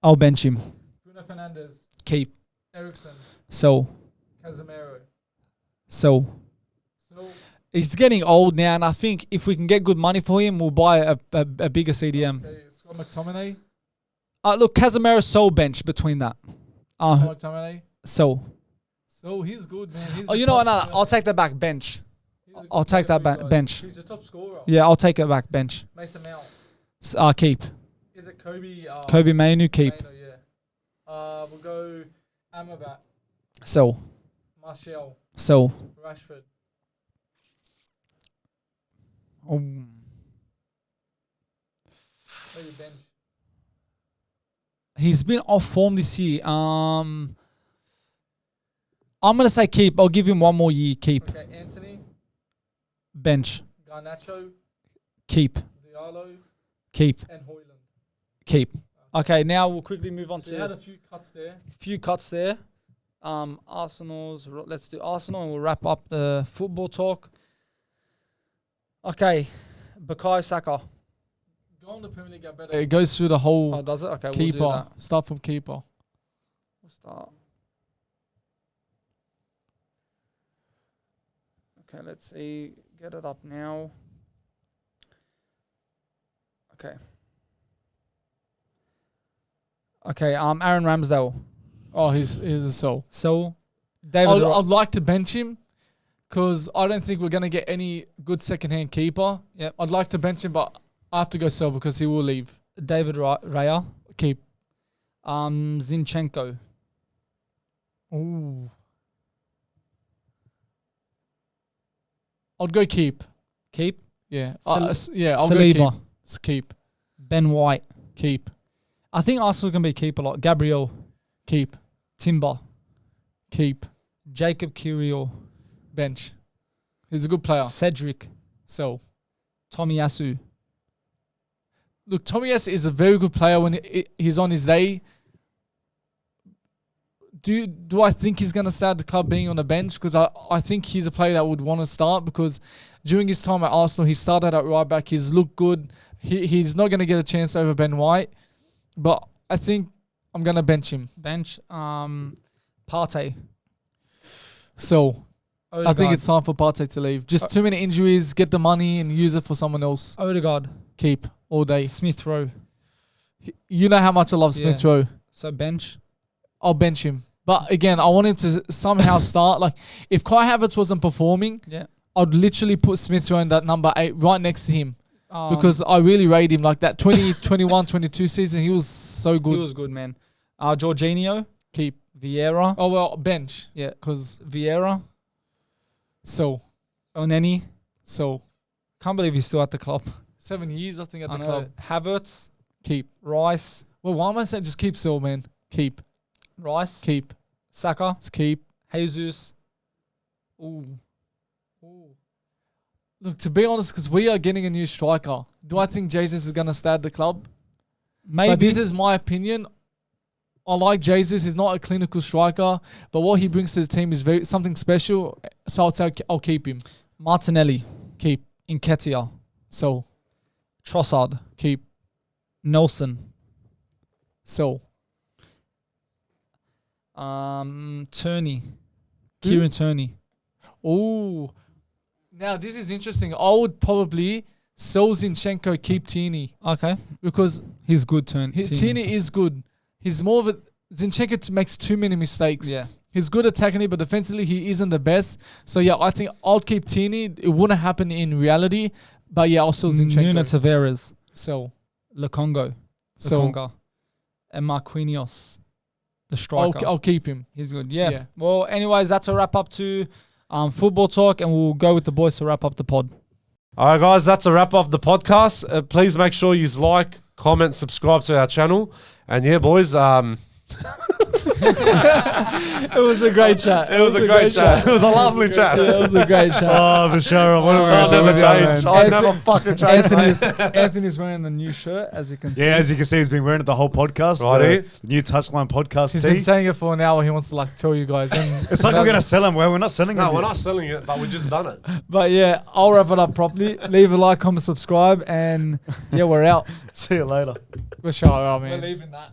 I'll bench him. Bruno Fernandes. Keep. Ericsson. So. Casemiro. So. He's getting old now, and I think if we can get good money for him, we'll buy a bigger CDM. Okay, Scott McTominay. Look, Casemiro, so bench between that. McTominay. So he's good, man. you know what? No, I'll take that back. Bench. I'll take that back. Bench. He's a top scorer. Yeah, I'll take it back. Bench. Mason Mount. Keep. Is it Kobe? Kobe Mainu, keep. Mainu, yeah. We'll go Amrabat. So. Martial. So. Rashford. Maybe bench. He's been off form this year. I'm gonna say keep. I'll give him one more year. Keep. Okay, Anthony. Bench. Garnacho. Keep. Diallo. Keep. And Hoyland. Keep. Okay, now we'll quickly move on so to. You had a few cuts there. Arsenal's. Let's do Arsenal, and we'll wrap up the football talk. Okay, Bukayo Saka. Go on the Premier League, get better. It goes through the whole. Oh, does it? Okay, keeper. We'll do that. Start from keeper. We'll start. Okay, let's see. Get it up now. Okay. Okay. Aaron Ramsdale. Oh, he's a soul. So, David. I'd like to bench him because I don't think we're gonna get any good second-hand keeper. Yep. I'd like to bench him, but I have to go sell because he will leave. David Raya. Keep. Zinchenko. Ooh. I'd go keep. Keep. Yeah. I'll go keep. It's keep. Ben White. Keep. I think Arsenal can be keep a lot. Gabriel. Keep. Timber. Keep. Jacob Kirill. Bench. He's a good player. Cedric. Sell. Tomiyasu. Look, Tomiyasu is a very good player when he's on his day. Do I think he's going to start the club being on the bench? Because I think he's a player that would want to start because during his time at Arsenal, he started at right back. He's looked good. He's not going to get a chance over Ben White. But I think I'm going to bench him. Bench. Partey. So, Odegaard. I think it's time for Partey to leave. Just too many injuries. Get the money and use it for someone else. Odegaard. Keep all day. Smith Rowe. You know how much I love Smith Rowe. So bench. I'll bench him. But again, I want him to somehow start. Like, if Kai Havertz wasn't performing, I'd literally put Smith Rowe in that number 8 right next to him. Because I really rate him. Like that 2021, 22 season, he was so good. He was good, man. Jorginho. Keep. Vieira. Oh, well, bench. Yeah. Because Vieira. So. Oneni. So. Can't believe he's still at the club. 7 years, I think, at the club. Havertz. Keep. Rice. Well, why am I saying just keep Saul, man? Keep. Rice. Keep. Saka. Let's keep. Jesus. Ooh. Look, to be honest, because we are getting a new striker, do I think Jesus is going to stay at the club? Maybe. But this is my opinion. I like Jesus. He's not a clinical striker, but what he brings to the team is something special. So I'll say I'll keep him. Martinelli. Keep. Nketiah. So. Trossard. Keep. Nelson. So. Turney. Kieran Turney. Oh. Now, this is interesting. I would probably sell Zinchenko, keep Tierney. Okay. Because he's good, Tierney is good. He's more of a... Zinchenko makes too many mistakes. Yeah. He's good attacking, but defensively, he isn't the best. So, yeah, I think I'll keep Tierney. It wouldn't happen in reality. But, yeah, I'll sell Zinchenko. Nuno Tavares. Sell. Lokonga. And Marquinhos. The striker. I'll keep him. He's good. Yeah. Well, anyways, that's a wrap up to football talk, and we'll go with the boys to wrap up the pod. All right, guys, that's a wrap up the podcast. Please make sure you like, comment, subscribe to our channel. And yeah, boys, It was a great chat. It was a great chat. It was a lovely chat. Yeah, it was a great chat. Oh, Bashara, what are we I'll never change. I'll never fucking change. Anthony's wearing the new shirt, as you can see. Yeah, as you can see, he's been wearing it the whole podcast. Righty. The new Touchline Podcast He's tee. been saying it for an hour. He wants to like tell you guys. And It's like we're going to sell them. Well, we're not selling them. No, we're yet. not selling it, but we just done it. But yeah, I'll wrap it up properly. Leave a like, comment, subscribe, and yeah, we're out. See you later. We're sure, man. We're leaving that.